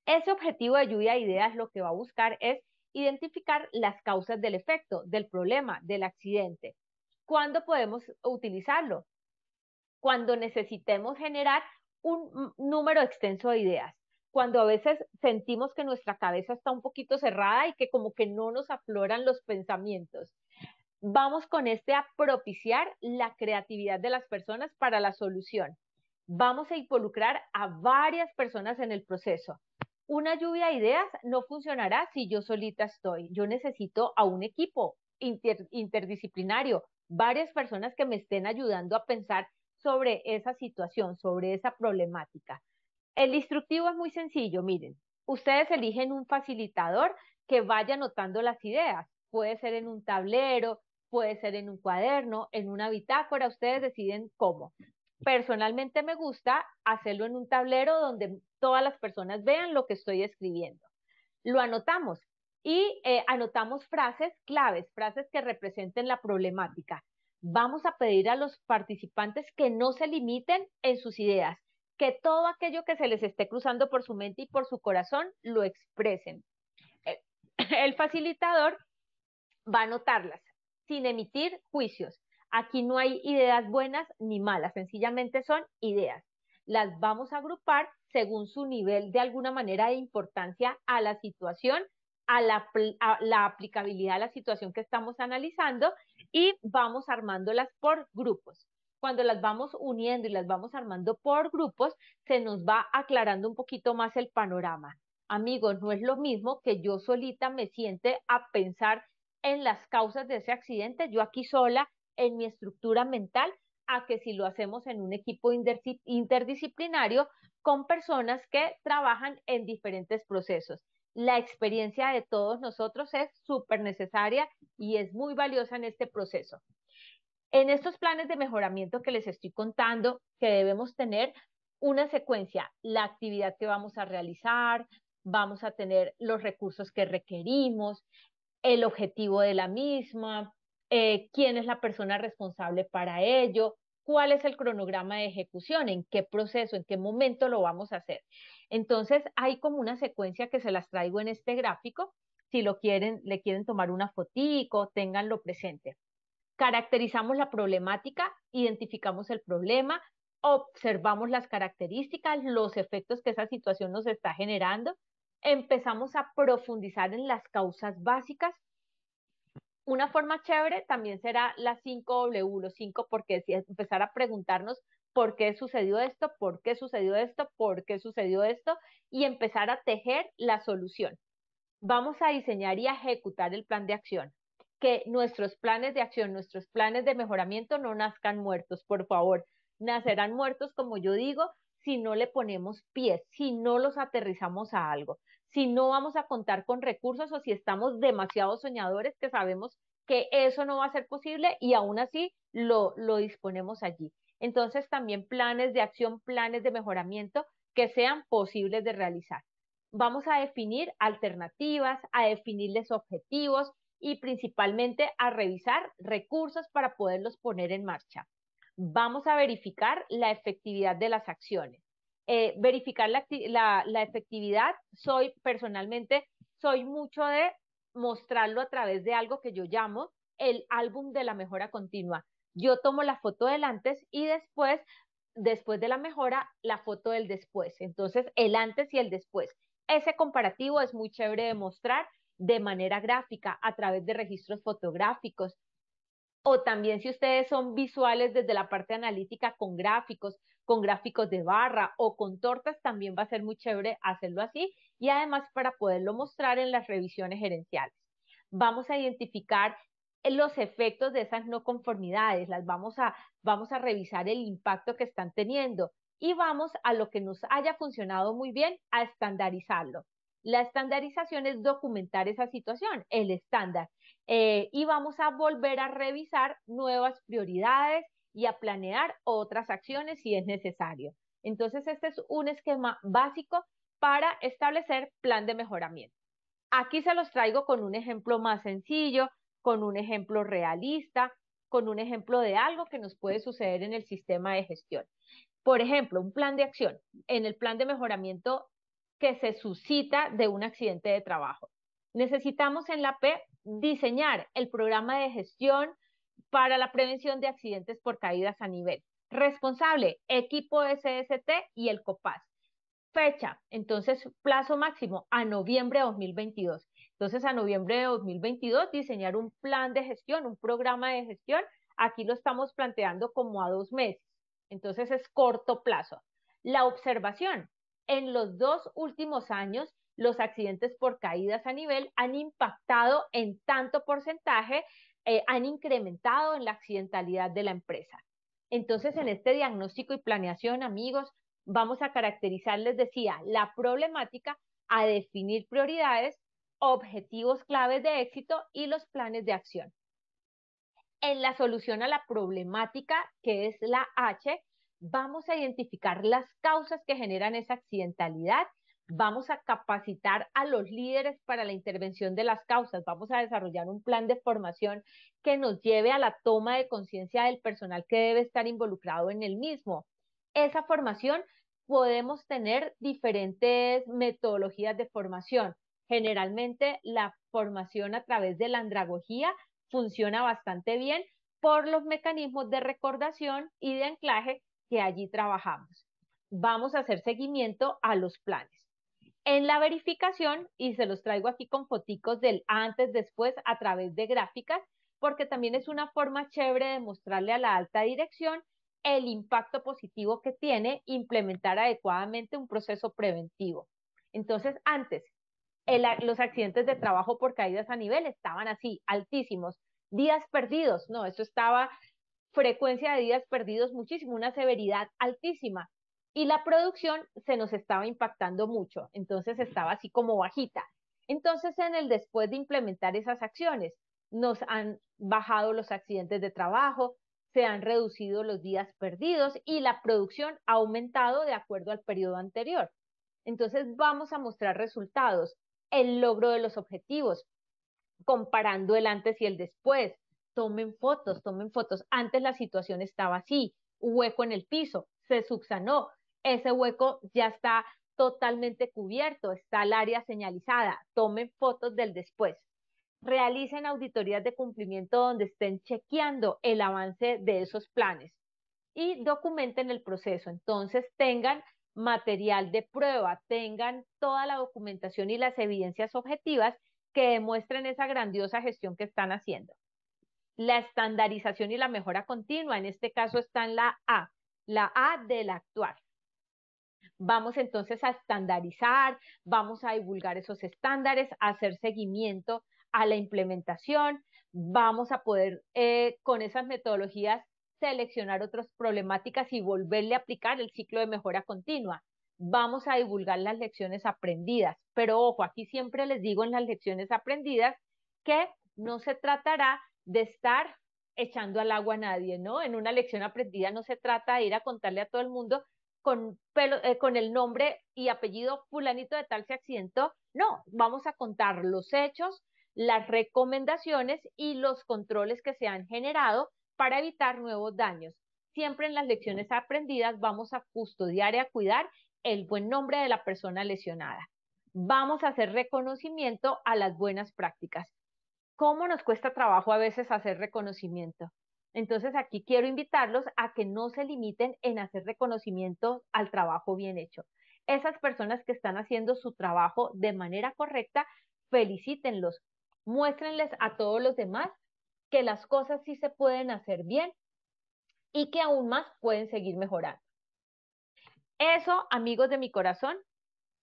Ese objetivo de lluvia de ideas lo que va a buscar es identificar las causas del efecto, del problema, del accidente. ¿Cuándo podemos utilizarlo? Cuando necesitemos generar un número extenso de ideas. cuando a veces sentimos que nuestra cabeza está un poquito cerrada y que como que no nos afloran los pensamientos. Vamos con a propiciar la creatividad de las personas para la solución. Vamos a involucrar a varias personas en el proceso. Una lluvia de ideas no funcionará si yo solita estoy. Yo necesito a un equipo interdisciplinario, varias personas que me estén ayudando a pensar sobre esa situación, sobre esa problemática. El instructivo es muy sencillo, miren. Ustedes eligen un facilitador que vaya anotando las ideas. Puede ser en un tablero, puede ser en un cuaderno, en una bitácora, ustedes deciden cómo. Personalmente me gusta hacerlo en un tablero donde todas las personas vean lo que estoy escribiendo. Lo anotamos y anotamos frases claves, frases que representen la problemática. Vamos a pedir a los participantes que no se limiten en sus ideas, que todo aquello que se les esté cruzando por su mente y por su corazón lo expresen. El facilitador va a anotarlas sin emitir juicios. Aquí no hay ideas buenas ni malas, sencillamente son ideas. Las vamos a agrupar según su nivel de alguna manera de importancia a la situación, a la aplicabilidad a la situación que estamos analizando y vamos armándolas por grupos. Cuando las vamos uniendo y las vamos armando por grupos, se nos va aclarando un poquito más el panorama. Amigos, no es lo mismo que yo solita me siente a pensar en las causas de ese accidente, yo aquí sola, en mi estructura mental, a que si lo hacemos en un equipo interdisciplinario con personas que trabajan en diferentes procesos. La experiencia de todos nosotros es súper necesaria y es muy valiosa en este proceso. En estos planes de mejoramiento que les estoy contando, que debemos tener una secuencia, la actividad que vamos a realizar, vamos a tener los recursos que requerimos, el objetivo de la misma, quién es la persona responsable para ello, cuál es el cronograma de ejecución, en qué proceso, en qué momento lo vamos a hacer. Entonces, hay como una secuencia que se las traigo en este gráfico. Si lo quieren, le quieren tomar una fotico, ténganlo presente. Caracterizamos la problemática, identificamos el problema, observamos las características, los efectos que esa situación nos está generando, empezamos a profundizar en las causas básicas. Una forma chévere también será las 5W, los 5 porque si empezar a preguntarnos por qué sucedió esto, por qué sucedió esto, por qué sucedió esto, y empezar a tejer la solución. Vamos a diseñar y a ejecutar el plan de acción. Que nuestros planes de acción, nuestros planes de mejoramiento no nazcan muertos, por favor. Nacerán muertos, como yo digo, si no le ponemos pies, si no los aterrizamos a algo, si no vamos a contar con recursos o si estamos demasiado soñadores que sabemos que eso no va a ser posible y aún así lo disponemos allí. Entonces también planes de acción, planes de mejoramiento que sean posibles de realizar. Vamos a definir alternativas, a definirles objetivos y principalmente a revisar recursos para poderlos poner en marcha. Vamos a verificar la efectividad de las acciones. Verificar la efectividad, personalmente, soy mucho de mostrarlo a través de algo que yo llamo el álbum de la mejora continua. Yo tomo la foto del antes y después de la mejora, la foto del después. Entonces, el antes y el después. Ese comparativo es muy chévere de mostrar de manera gráfica a través de registros fotográficos, o también si ustedes son visuales desde la parte analítica con gráficos de barra o con tortas, también va a ser muy chévere hacerlo así y además para poderlo mostrar en las revisiones gerenciales. Vamos a identificar los efectos de esas no conformidades, vamos a revisar el impacto que están teniendo y vamos a lo que nos haya funcionado muy bien a estandarizarlo. La estandarización es documentar esa situación, el estándar. Y vamos a volver a revisar nuevas prioridades y a planear otras acciones si es necesario. Entonces, este es un esquema básico para establecer plan de mejoramiento. Aquí se los traigo con un ejemplo más sencillo, con un ejemplo realista, con un ejemplo de algo que nos puede suceder en el sistema de gestión. Por ejemplo, un plan de acción en el plan de mejoramiento que se suscita de un accidente de trabajo. Necesitamos en la P diseñar el programa de gestión para la prevención de accidentes por caídas a nivel. Responsable, equipo SST y el COPAS. Fecha, entonces plazo máximo a noviembre de 2022. Entonces a noviembre de 2022 diseñar un plan de gestión, un programa de gestión. Aquí lo estamos planteando como a 2 meses. Entonces es corto plazo. La observación. En los 2 últimos años, los accidentes por caídas a nivel han impactado en tanto porcentaje, han incrementado en la accidentalidad de la empresa. Entonces, en este diagnóstico y planeación, amigos, vamos a caracterizar, les decía, la problemática, a definir prioridades, objetivos claves de éxito y los planes de acción. En la solución a la problemática, que es la H, vamos a identificar las causas que generan esa accidentalidad, vamos a capacitar a los líderes para la intervención de las causas, vamos a desarrollar un plan de formación que nos lleve a la toma de conciencia del personal que debe estar involucrado en el mismo. Esa formación podemos tener diferentes metodologías de formación. Generalmente la formación a través de la andragogía funciona bastante bien por los mecanismos de recordación y de anclaje que allí trabajamos. Vamos a hacer seguimiento a los planes. En la verificación, y se los traigo aquí con foticos del antes, después, a través de gráficas, porque también es una forma chévere de mostrarle a la alta dirección el impacto positivo que tiene implementar adecuadamente un proceso preventivo. Entonces, antes, los accidentes de trabajo por caídas a nivel estaban así, altísimos. Días perdidos, no, eso estaba, frecuencia de días perdidos muchísimo, una severidad altísima. Y la producción se nos estaba impactando mucho, entonces estaba así como bajita. Entonces, en el después de implementar esas acciones, nos han bajado los accidentes de trabajo, se han reducido los días perdidos y la producción ha aumentado de acuerdo al periodo anterior. Entonces, vamos a mostrar resultados, el logro de los objetivos, comparando el antes y el después. Tomen fotos, tomen fotos. Antes la situación estaba así, un hueco en el piso, se subsanó, ese hueco ya está totalmente cubierto, está el área señalizada. Tomen fotos del después. Realicen auditorías de cumplimiento donde estén chequeando el avance de esos planes y documenten el proceso. Entonces tengan material de prueba, tengan toda la documentación y las evidencias objetivas que demuestren esa grandiosa gestión que están haciendo. La estandarización y la mejora continua, en este caso está en la A del actuar. Vamos entonces a estandarizar, vamos a divulgar esos estándares, a hacer seguimiento a la implementación, vamos a poder con esas metodologías seleccionar otras problemáticas y volverle a aplicar el ciclo de mejora continua. Vamos a divulgar las lecciones aprendidas, pero ojo, aquí siempre les digo en las lecciones aprendidas que no se tratará de estar echando al agua a nadie, ¿no? En una lección aprendida no se trata de ir a contarle a todo el mundo con el nombre y apellido fulanito de tal se accidentó. No, vamos a contar los hechos, las recomendaciones y los controles que se han generado para evitar nuevos daños. Siempre en las lecciones aprendidas vamos a custodiar y a cuidar el buen nombre de la persona lesionada. Vamos a hacer reconocimiento a las buenas prácticas. ¿Cómo nos cuesta trabajo a veces hacer reconocimiento? Entonces aquí quiero invitarlos a que no se limiten en hacer reconocimiento al trabajo bien hecho. Esas personas que están haciendo su trabajo de manera correcta, felicítenlos, muéstrenles a todos los demás que las cosas sí se pueden hacer bien y que aún más pueden seguir mejorando. Eso, amigos de mi corazón,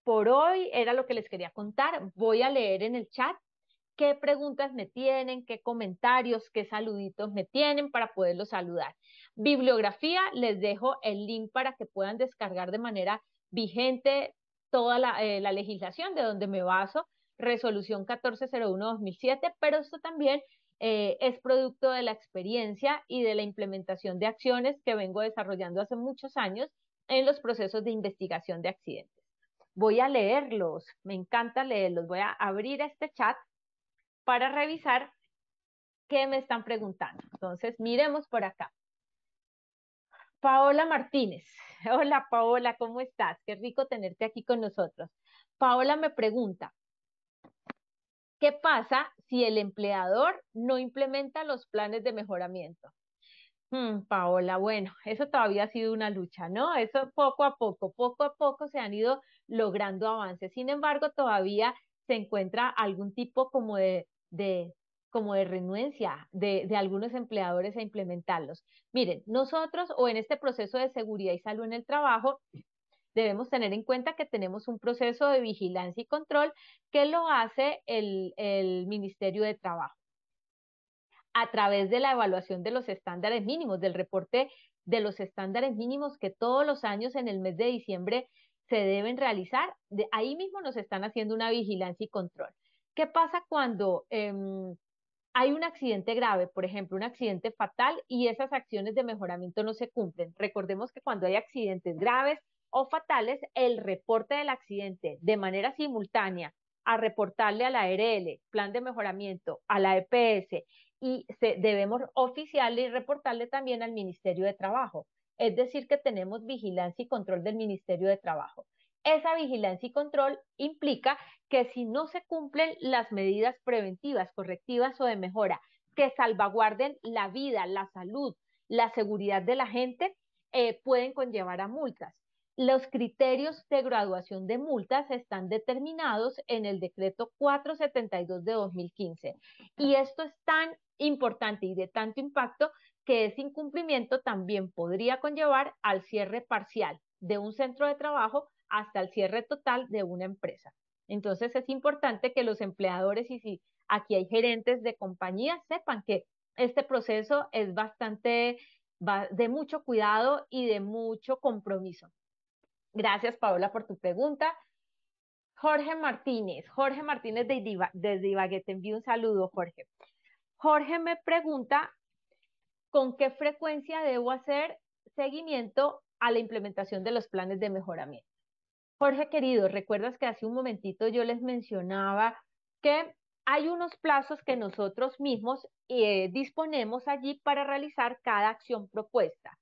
por hoy era lo que les quería contar. Voy a leer en el chat qué preguntas me tienen, qué comentarios, qué saluditos me tienen para poderlos saludar. Bibliografía, les dejo el link para que puedan descargar de manera vigente toda la legislación de donde me baso, resolución 1401-2007, pero esto también es producto de la experiencia y de la implementación de acciones que vengo desarrollando hace muchos años en los procesos de investigación de accidentes. Voy a leerlos, me encanta leerlos, voy a abrir este chat para revisar qué me están preguntando. Entonces, miremos por acá. Paola Martínez. Hola, Paola, ¿cómo estás? Qué rico tenerte aquí con nosotros. Paola me pregunta, ¿qué pasa si el empleador no implementa los planes de mejoramiento? Paola, bueno, eso todavía ha sido una lucha, ¿no? Eso poco a poco se han ido logrando avances. Sin embargo, todavía se encuentra algún tipo como de renuencia de algunos empleadores a implementarlos. Miren, nosotros o en este proceso de seguridad y salud en el trabajo, debemos tener en cuenta que tenemos un proceso de vigilancia y control que lo hace el Ministerio de Trabajo a través de la evaluación de los estándares mínimos, del reporte de los estándares mínimos que todos los años en el mes de diciembre se deben realizar. De ahí mismo nos están haciendo una vigilancia y control. ¿Qué pasa cuando hay un accidente grave, por ejemplo, un accidente fatal y esas acciones de mejoramiento no se cumplen? Recordemos que cuando hay accidentes graves o fatales, el reporte del accidente de manera simultánea a reportarle a la ARL, plan de mejoramiento, a la EPS, y debemos oficiarle y reportarle también al Ministerio de Trabajo. Es decir, que tenemos vigilancia y control del Ministerio de Trabajo. Esa vigilancia y control implica que si no se cumplen las medidas preventivas, correctivas o de mejora que salvaguarden la vida, la salud, la seguridad de la gente, pueden conllevar a multas. Los criterios de graduación de multas están determinados en el decreto 472 de 2015. Y esto es tan importante y de tanto impacto que ese incumplimiento también podría conllevar al cierre parcial de un centro de trabajo hasta el cierre total de una empresa. Entonces es importante que los empleadores y si aquí hay gerentes de compañías sepan que este proceso es bastante de mucho cuidado y de mucho compromiso. Gracias, Paola, por tu pregunta. Jorge Martínez desde Ibagué, te envío un saludo, Jorge. Jorge me pregunta con qué frecuencia debo hacer seguimiento a la implementación de los planes de mejoramiento. Jorge querido, recuerdas que hace un momentito yo les mencionaba que hay unos plazos que nosotros mismos disponemos allí para realizar cada acción propuesta.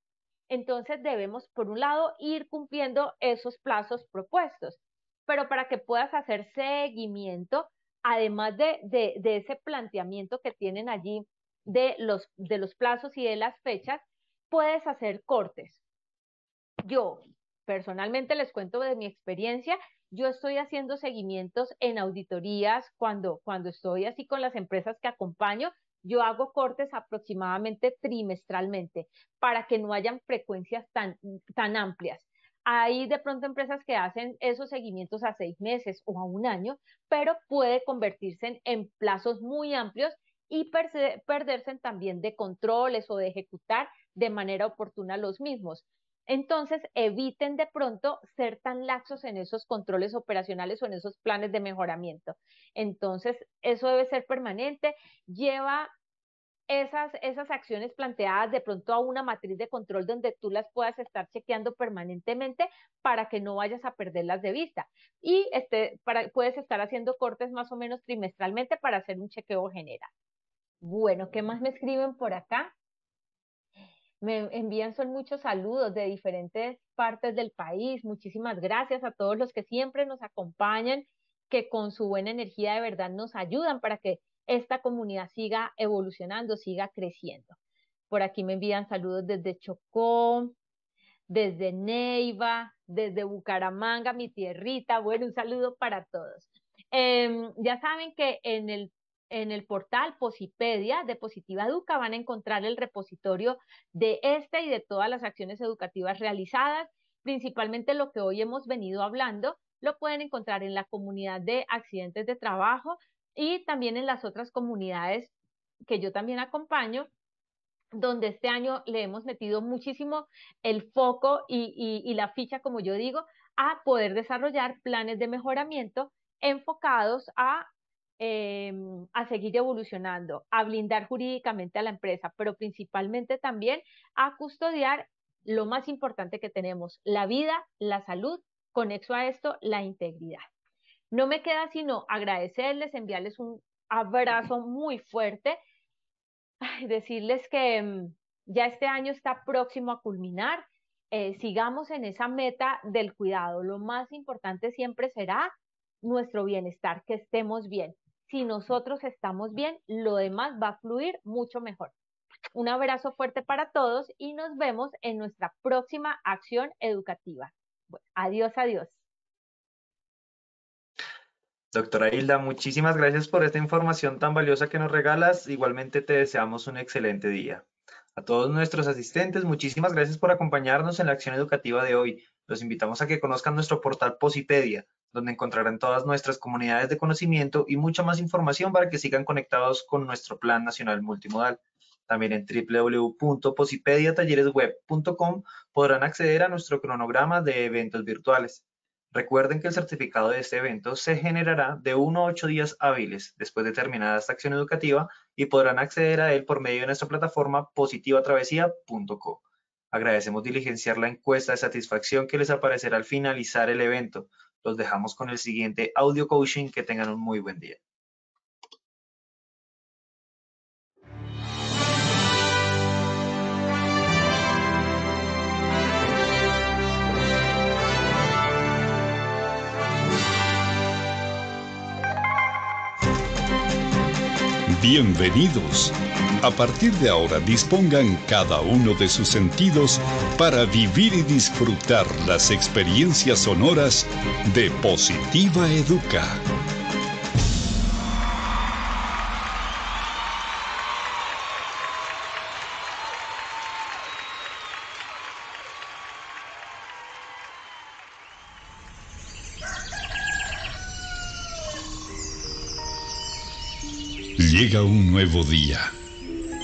Entonces debemos, por un lado, ir cumpliendo esos plazos propuestos, pero para que puedas hacer seguimiento, además de ese planteamiento que tienen allí de los plazos y de las fechas, puedes hacer cortes. Yo personalmente les cuento de mi experiencia, yo estoy haciendo seguimientos en auditorías cuando estoy así con las empresas que acompaño, yo hago cortes aproximadamente trimestralmente para que no hayan frecuencias tan amplias. Hay de pronto empresas que hacen esos seguimientos a 6 meses o a un año, pero puede convertirse en plazos muy amplios y perderse también de controles o de ejecutar de manera oportuna los mismos. Entonces, eviten de pronto ser tan laxos en esos controles operacionales o en esos planes de mejoramiento. Entonces, eso debe ser permanente. Lleva esas acciones planteadas de pronto a una matriz de control donde tú las puedas estar chequeando permanentemente para que no vayas a perderlas de vista. Y puedes estar haciendo cortes más o menos trimestralmente para hacer un chequeo general. Bueno, ¿qué más me escriben por acá? Me envían son muchos saludos de diferentes partes del país. Muchísimas gracias a todos los que siempre nos acompañan, que con su buena energía de verdad nos ayudan para que esta comunidad siga evolucionando, siga creciendo. Por aquí me envían saludos desde Chocó, desde Neiva, desde Bucaramanga, mi tierrita. Bueno, un saludo para todos. Ya saben que en el portal Posipedia de Positiva Educa van a encontrar el repositorio de este y de todas las acciones educativas realizadas, principalmente lo que hoy hemos venido hablando, lo pueden encontrar en la comunidad de accidentes de trabajo y también en las otras comunidades que yo también acompaño, donde este año le hemos metido muchísimo el foco y la ficha, como yo digo, a poder desarrollar planes de mejoramiento enfocados a seguir evolucionando, a blindar jurídicamente a la empresa, pero principalmente también a custodiar lo más importante que tenemos, la vida, la salud, conexo a esto, la integridad. No me queda sino agradecerles, enviarles un abrazo muy fuerte, decirles que ya este año está próximo a culminar. Sigamos en esa meta del cuidado. Lo más importante siempre será nuestro bienestar, que estemos bien. Si nosotros estamos bien, lo demás va a fluir mucho mejor. Un abrazo fuerte para todos y nos vemos en nuestra próxima acción educativa. Bueno, adiós, adiós. Doctora Hilda, muchísimas gracias por esta información tan valiosa que nos regalas. Igualmente te deseamos un excelente día. A todos nuestros asistentes, muchísimas gracias por acompañarnos en la acción educativa de hoy. Los invitamos a que conozcan nuestro portal Posipedia, donde encontrarán todas nuestras comunidades de conocimiento y mucha más información para que sigan conectados con nuestro Plan Nacional Multimodal. También en www.posipediatalleresweb.com podrán acceder a nuestro cronograma de eventos virtuales. Recuerden que el certificado de este evento se generará de 1 a 8 días hábiles después de terminada esta acción educativa y podrán acceder a él por medio de nuestra plataforma positivatravesía.co. Agradecemos diligenciar la encuesta de satisfacción que les aparecerá al finalizar el evento. Los dejamos con el siguiente audio coaching. Que tengan un muy buen día. Bienvenidos. A partir de ahora dispongan cada uno de sus sentidos para vivir y disfrutar las experiencias sonoras de Positiva Educa. Llega un nuevo día.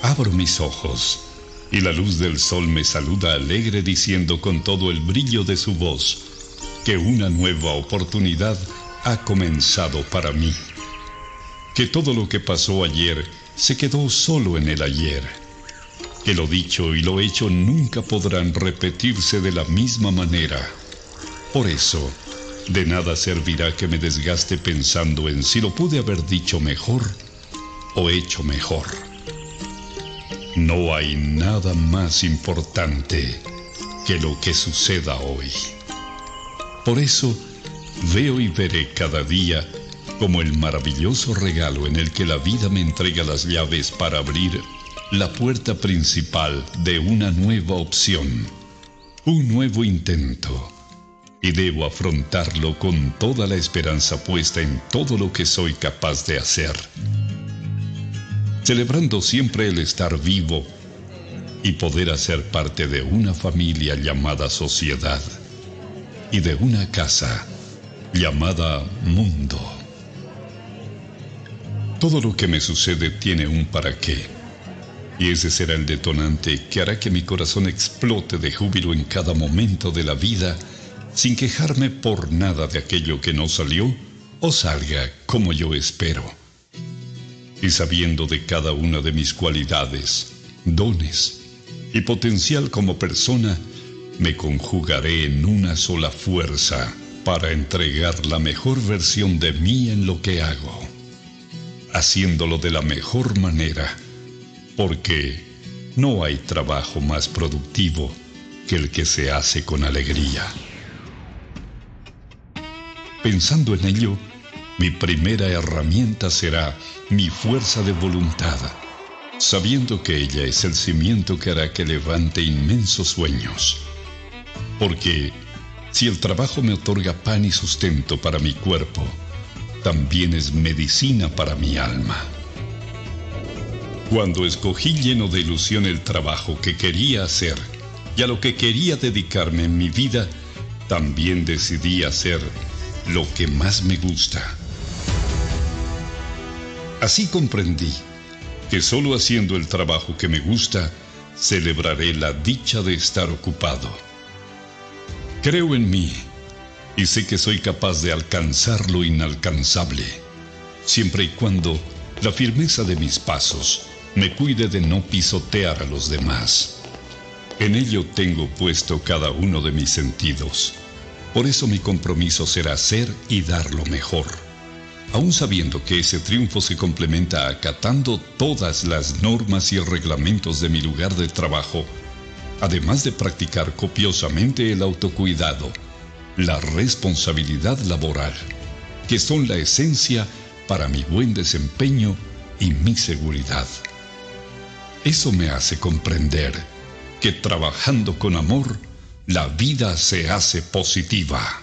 Abro mis ojos y la luz del sol me saluda alegre diciendo con todo el brillo de su voz que una nueva oportunidad ha comenzado para mí. Que todo lo que pasó ayer se quedó solo en el ayer. Que lo dicho y lo hecho nunca podrán repetirse de la misma manera. Por eso, de nada servirá que me desgaste pensando en si lo pude haber dicho mejor o hecho mejor. No hay nada más importante que lo que suceda hoy. Por eso, veo y veré cada día como el maravilloso regalo en el que la vida me entrega las llaves para abrir la puerta principal de una nueva opción, un nuevo intento, y debo afrontarlo con toda la esperanza puesta en todo lo que soy capaz de hacer, celebrando siempre el estar vivo y poder hacer parte de una familia llamada sociedad y de una casa llamada mundo. Todo lo que me sucede tiene un para qué, y ese será el detonante que hará que mi corazón explote de júbilo en cada momento de la vida, sin quejarme por nada de aquello que no salió o salga como yo espero. Y sabiendo de cada una de mis cualidades, dones y potencial como persona, me conjugaré en una sola fuerza para entregar la mejor versión de mí en lo que hago, haciéndolo de la mejor manera, porque no hay trabajo más productivo que el que se hace con alegría. Pensando en ello, mi primera herramienta será mi fuerza de voluntad, sabiendo que ella es el cimiento que hará que levante inmensos sueños. Porque si el trabajo me otorga pan y sustento para mi cuerpo, también es medicina para mi alma. Cuando escogí lleno de ilusión el trabajo que quería hacer y a lo que quería dedicarme en mi vida, también decidí hacer lo que más me gusta. Así comprendí que solo haciendo el trabajo que me gusta, celebraré la dicha de estar ocupado. Creo en mí y sé que soy capaz de alcanzar lo inalcanzable, siempre y cuando la firmeza de mis pasos me cuide de no pisotear a los demás. En ello tengo puesto cada uno de mis sentidos. Por eso mi compromiso será ser y dar lo mejor, aún sabiendo que ese triunfo se complementa acatando todas las normas y reglamentos de mi lugar de trabajo, además de practicar copiosamente el autocuidado, la responsabilidad laboral, que son la esencia para mi buen desempeño y mi seguridad. Eso me hace comprender que trabajando con amor, la vida se hace positiva.